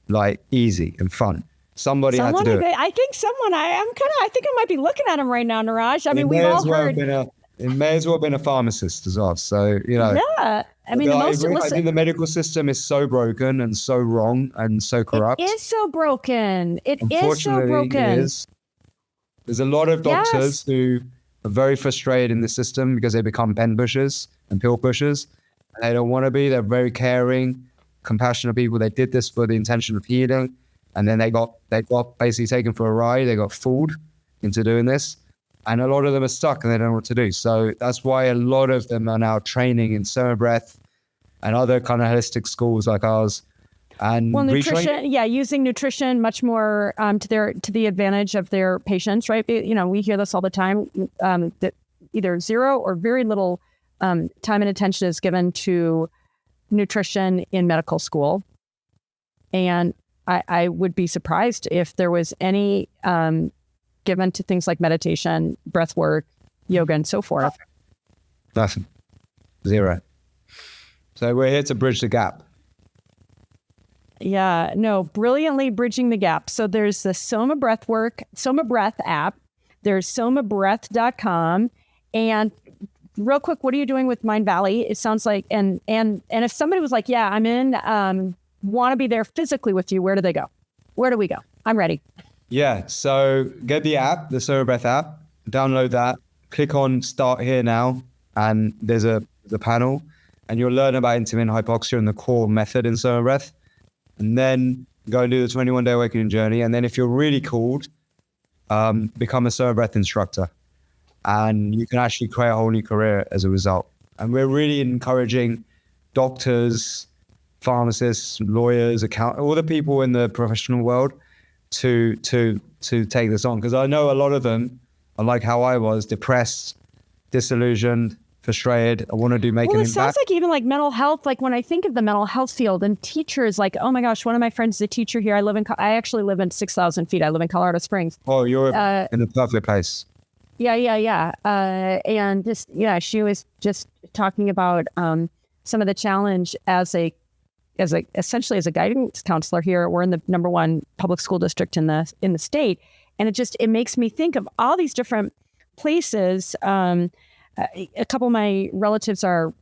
like easy and fun. Someone had to do it. I think I think I might be looking at him right now, Niraj. I mean, we've all heard. It may as well have been a pharmacist as well. So, Yeah. I mean, I think the medical system is so broken and so wrong and so corrupt. It is so broken. Unfortunately, it is. There's a lot of doctors who are very frustrated in the system because they become pen pushers and pill pushers. And they don't want to be. They're very caring, compassionate people. They did this for the intention of healing. And then they got basically taken for a ride. They got fooled into doing this. And a lot of them are stuck and they don't know what to do. So that's why a lot of them are now training in SOMA Breath and other kind of holistic schools like ours. And nutrition, using nutrition much more to the advantage of their patients, right? We hear this all the time, that either zero or very little time and attention is given to nutrition in medical school. And I would be surprised if there was any given to things like meditation, breath work, yoga, and so forth. Nothing. Zero. So we're here to bridge the gap. Yeah, no, brilliantly bridging the gap. So there's the SOMA Breath app. There's somabreath.com. And real quick, what are you doing with Mind Valley? It sounds like, and if somebody was like, yeah, I'm in, want to be there physically with you, where do they go? Where do we go? I'm ready. Yeah, so get the app, the SOMA Breath app, download that, click on Start Here Now, and there's the panel, and you'll learn about intermittent hypoxia and the core method in SOMA Breath. And then go and do the 21-day awakening journey. And then if you're really called, become a SOMA Breath instructor. And you can actually create a whole new career as a result. And we're really encouraging doctors, pharmacists, lawyers, all the people in the professional world to take this on. Because I know a lot of them are like how I was, depressed, disillusioned, frustrated. I want to make an impact. Sounds like even like mental health. Like when I think of the mental health field and teachers, like, oh my gosh, one of my friends is a teacher here. I actually live in 6,000 feet. I live in Colorado Springs. Oh, you're in the perfect place. Yeah. And just, she was just talking about some of the challenge essentially as a guidance counselor here. We're in the number one public school district in the state. And it makes me think of all these different places. A couple of my relatives are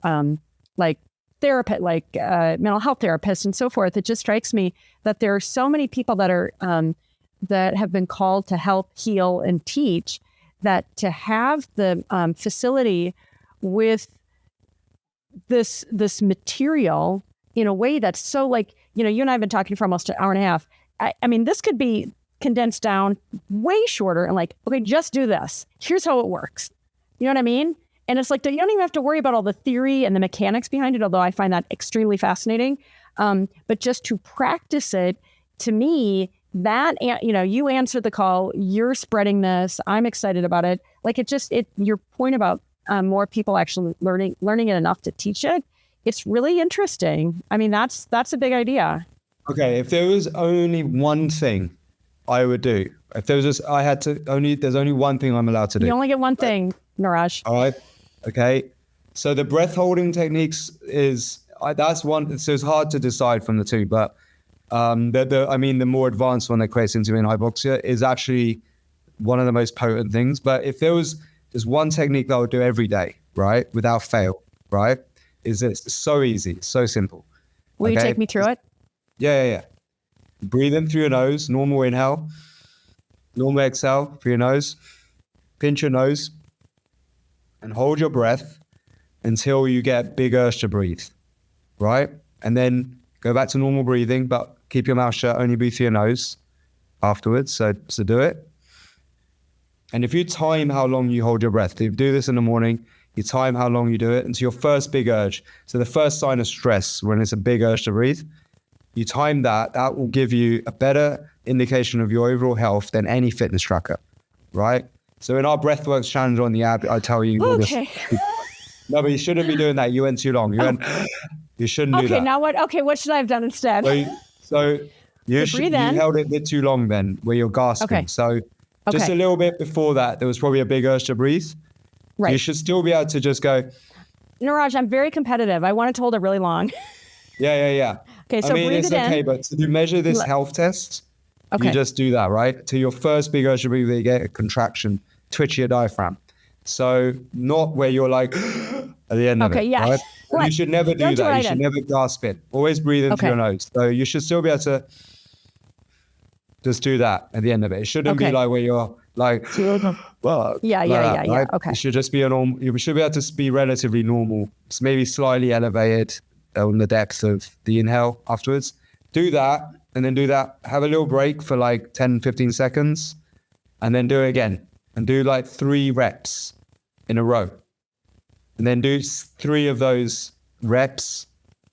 like therapist, mental health therapists and so forth. It just strikes me that there are so many people that are that have been called to help heal and teach, that to have the facility with this material in a way that's so like, you and I have been talking for almost an hour and a half. I mean, this could be condensed down way shorter and like, okay, just do this. Here's how it works. You know what I mean? And it's like, you don't even have to worry about all the theory and the mechanics behind it, although I find that extremely fascinating. But just to practice it, to me, that, you answered the call, you're spreading this, I'm excited about it. Like your point about more people actually learning it enough to teach it, it's really interesting. I mean, that's a big idea. Okay, if there was only one thing I would do, if there was there's only one thing I'm allowed to do. You only get one thing, Niraj. All right. Okay. So the breath holding techniques that's one. So it's hard to decide from the two, but the more advanced one that creates intermittent hypoxia is actually one of the most potent things. But if there was just one technique that I would do every day, right, without fail, right, it's so easy, so simple. Will you take me through it? Yeah. Breathe in through your nose, normal inhale, normal exhale through your nose, pinch your nose, and hold your breath until you get a big urge to breathe, right? And then go back to normal breathing, but keep your mouth shut, only breathe through your nose afterwards, so do it. And if you time how long you hold your breath, if you do this in the morning, you time how long you do it until your first big urge. So the first sign of stress, when it's a big urge to breathe, you time that will give you a better indication of your overall health than any fitness tracker, right? So in our Breathwork challenge on the app, I tell you all this. No, but you shouldn't be doing that. You went too long. You shouldn't do that. Okay, now what? Okay, what should I have done instead? So you held it a bit too long then, where you're gasping. Okay. So just a little bit before that, there was probably a big urge to breathe. Right. You should still be able to just go. Niraj, I'm very competitive. I want to hold it really long. Yeah. Okay, so breathe it's it in. Okay, but to measure this health test, you just do that, right? To your first big urge to breathe, you get a contraction, twitch your diaphragm. So not where you're like at the end of it. Okay, yeah. Right? You should never do that. You should never gasp it. Always breathe in through your nose. So you should still be able to just do that at the end of it. It shouldn't be like where you're like, well, yeah. Okay. It should just be you should be able to be relatively normal. It's maybe slightly elevated on the depth of the inhale afterwards. Do that, and then do that. Have a little break for like 10, 15 seconds, and then do it again. And do like 3 reps in a row. And then do 3 of those reps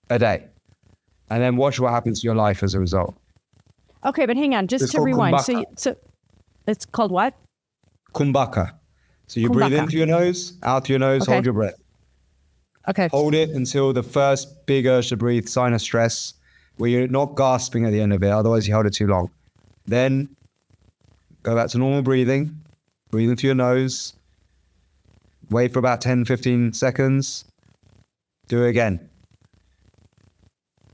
a day. And then watch what happens to your life as a result. Okay, but hang on, just to rewind. So it's called what? Kumbhaka. So you breathe in through your nose, out through your nose, hold your breath. Okay. Hold it until the first big urge to breathe, sign of stress, where you're not gasping at the end of it. Otherwise, you hold it too long. Then go back to normal breathing. Breathe into your nose. Wait for about 10, 15 seconds. Do it again.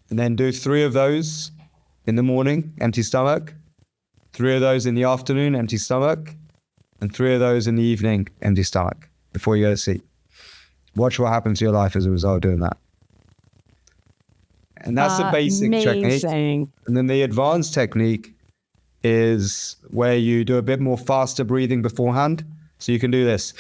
And then do 3 of those in the morning, empty stomach. 3 of those in the afternoon, empty stomach. And 3 of those in the evening, empty stomach, before you go to sleep. Watch what happens to your life as a result of doing that. And that's the basic technique. And then the advanced technique is where you do a bit more faster breathing beforehand. So you can do this.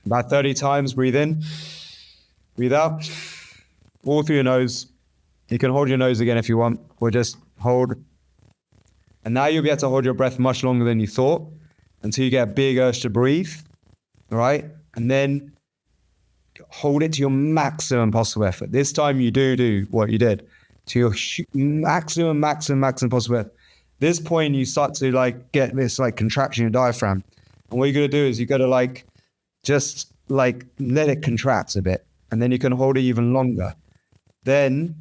About 30 times, breathe in, breathe out, all through your nose. You can hold your nose again if you want, or just hold. And now you'll be able to hold your breath much longer than you thought until you get a big urge to breathe, all right? And then hold it to your maximum possible effort. This time you do what you did, to your maximum possible effort. This point you start to like get this like contraction in your diaphragm. And what you're gonna do is you're gonna like, just like let it contract a bit, and then you can hold it even longer. Then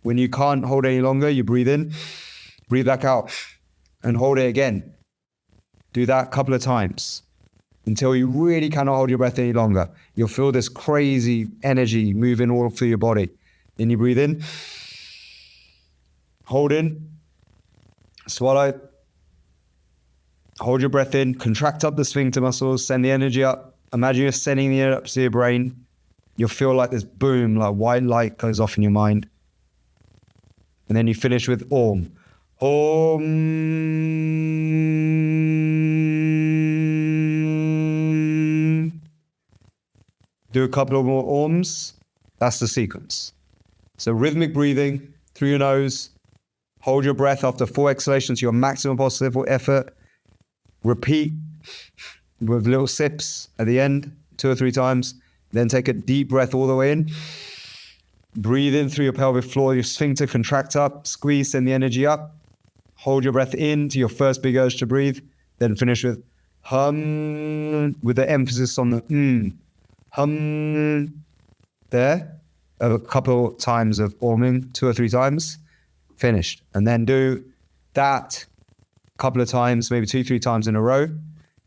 when you can't hold any longer, you breathe in, breathe back out, and hold it again. Do that a couple of times until you really cannot hold your breath any longer. You'll feel this crazy energy moving all through your body. Then you breathe in, hold in, swallow, hold your breath in, contract up the sphincter muscles, send the energy up. Imagine you're sending the energy up to your brain. You'll feel like this boom, like white light goes off in your mind. And then you finish with Om. Om. Do a couple of more Oms. That's the sequence. So rhythmic breathing through your nose. Hold your breath after 4 exhalations to your maximum possible effort. Repeat with little sips at the end, 2 or 3 times. Then take a deep breath all the way in. Breathe in through your pelvic floor, your sphincter contract up, squeeze, send the energy up. Hold your breath in to your first big urge to breathe. Then finish with hum, with the emphasis on the hum. There. A couple times of orming, 2 or 3 times. Finished. And then do that a couple of times, maybe 2, 3 times in a row,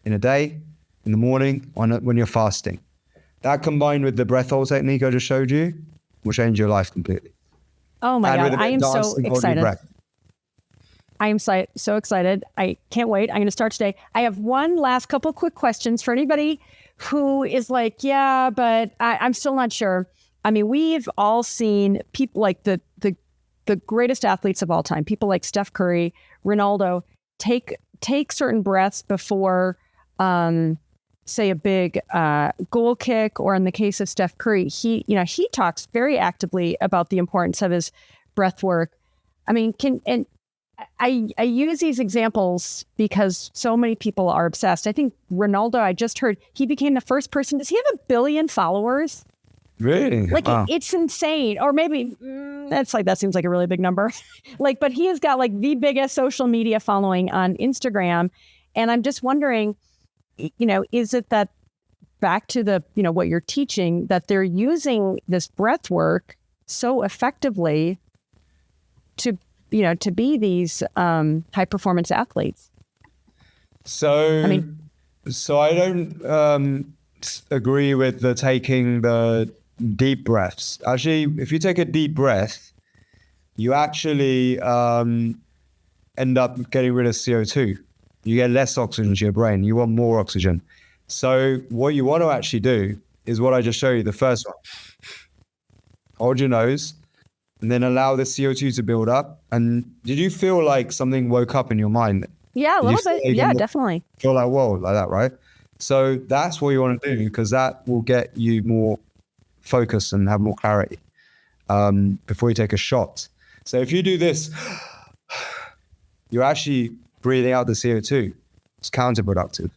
in a day, in the morning, when you're fasting. That combined with the breath hold technique I just showed you will change your life completely. Oh my God, I am so excited. I am so excited. I can't wait. I'm going to start today. I have one last couple quick questions for anybody who is like, yeah, but I'm still not sure. I mean, we've all seen people like the greatest athletes of all time, people like Steph Curry, Ronaldo, take certain breaths before say a big goal kick, or in the case of Steph Curry, he talks very actively about the importance of his breath work. I mean, I use these examples because so many people are obsessed. I think Ronaldo, I just heard he became the first person. Does he have 1 billion followers? Really? Like, wow. It's insane. Or maybe that seems like a really big number. But he has got like the biggest social media following on Instagram. And I'm just wondering, is it that back to the, what you're teaching, that they're using this breath work so effectively to be these high performance athletes? So I don't agree with taking the deep breaths. Actually, if you take a deep breath, you actually end up getting rid of CO2. You get less oxygen to your brain. You want more oxygen. So what you want to actually do is what I just showed you, the first one. Hold your nose and then allow the CO2 to build up. And did you feel like something woke up in your mind? Yeah, a little bit. Yeah, definitely. Feel like, whoa, like that, right? So that's what you want to do, because that will get you more focus and have more clarity before you take a shot. So if you do this, you're actually breathing out the CO2. It's counterproductive.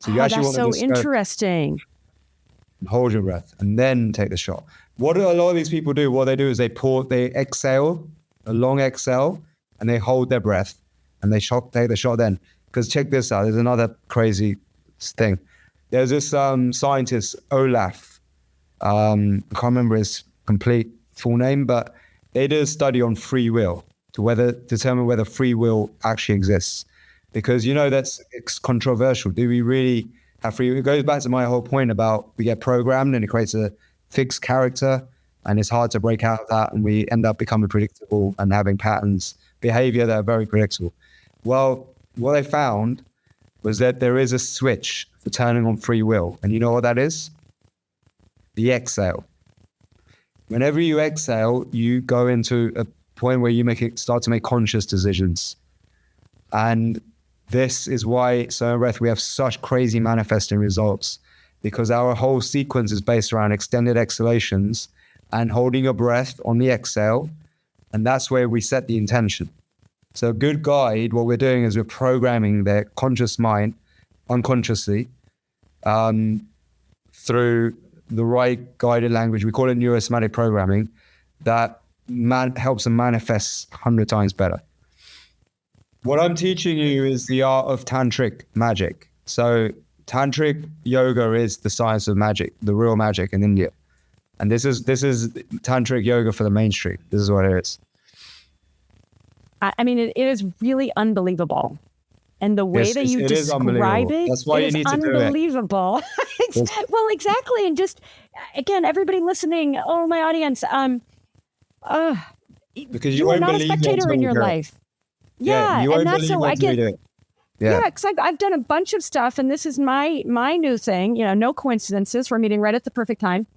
So you actually want to interesting. Hold your breath and then take the shot. What a lot of these people do, what they do is they exhale, a long exhale, and they hold their breath and they take the shot then. Because check this out. There's another crazy thing. There's this scientist, Olaf. I can't remember his complete full name, but they did a study on free will to determine whether free will actually exists. Because, it's controversial. Do we really have free will? It goes back to my whole point about we get programmed and it creates a fixed character, and it's hard to break out of that, and we end up becoming predictable and having patterns, behavior that are very predictable. Well, what I found was that there is a switch for turning on free will. And you know what that is? The exhale. Whenever you exhale, you go into a point where you start to make conscious decisions. And this is why SOMA Breath, we have such crazy manifesting results, because our whole sequence is based around extended exhalations and holding your breath on the exhale. And that's where we set the intention. So a good guide, what we're doing is we're programming their conscious mind unconsciously through the right guided language. We call it neurosomatic programming that helps them manifest 100 times better. What I'm teaching you is the art of tantric magic. So tantric yoga is the science of magic, the real magic in India. And this is tantric yoga for the mainstream. This is what it is. I mean, it is really unbelievable. And the way that you describe it, that's why you need to do it. Unbelievable. Well, exactly. And just, again, everybody listening, my audience, because you are not a spectator in your life. Yeah, you and won't that's so I get. It. Yeah, because I've done a bunch of stuff, and this is my new thing. No coincidences. We're meeting right at the perfect time.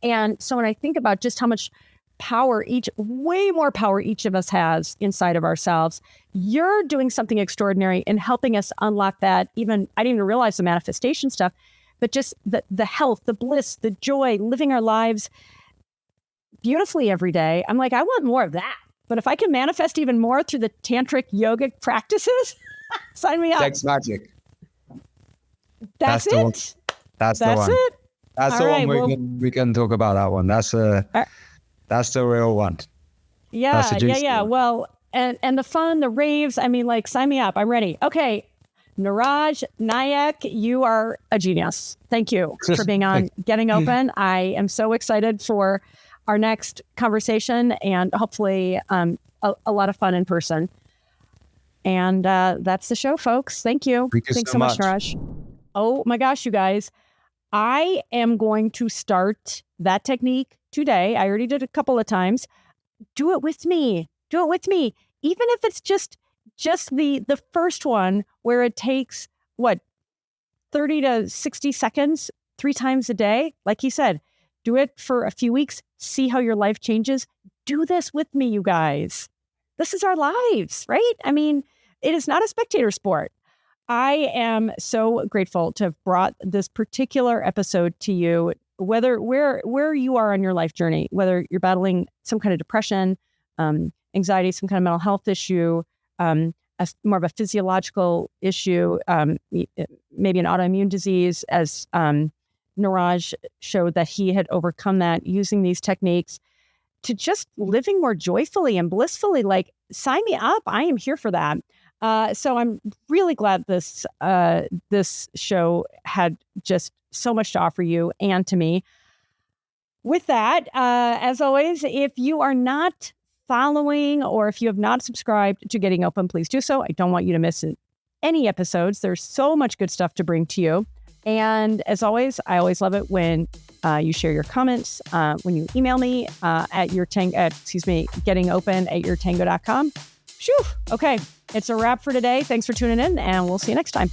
And so when I think about just how much power way more power each of us has inside of ourselves, you're doing something extraordinary in helping us unlock that. I didn't even realize the manifestation stuff, but just the health, the bliss, the joy, living our lives beautifully every day. I'm like, I want more of that. But if I can manifest even more through the tantric yogic practices, sign me up. Sex magic. That's it. That's the one. It. That's the one we can talk about that one. That's the real one. Yeah. Well, and the fun, the raves, sign me up. I'm ready. Okay. Niraj Naik, you are a genius. Thank you for being on Getting Open. I am so excited for our next conversation and hopefully a lot of fun in person. And that's the show, folks. Thank you. Thanks so much, Niraj. Oh my gosh, you guys. I am going to start that technique today. I already did a couple of times. Do it with me. Even if it's just the first one where it takes 30 to 60 seconds 3 times a day. Like he said, do it for a few weeks. See how your life changes. Do this with me, you guys. This is our lives, right? It is not a spectator sport. I am so grateful to have brought this particular episode to you, whether where you are on your life journey, whether you're battling some kind of depression, anxiety, some kind of mental health issue, more of a physiological issue, maybe an autoimmune disease, as Niraj showed that he had overcome that using these techniques, to just living more joyfully and blissfully. Like, sign me up. I am here for that. So I'm really glad this show had just so much to offer you and to me. With that, as always, if you are not following or if you have not subscribed to Getting Open, please do so. I don't want you to miss any episodes. There's so much good stuff to bring to you. And as always, I always love it when you share your comments, when you email me at gettingopen@yourtango.com. Phew. Okay, it's a wrap for today. Thanks for tuning in, and we'll see you next time.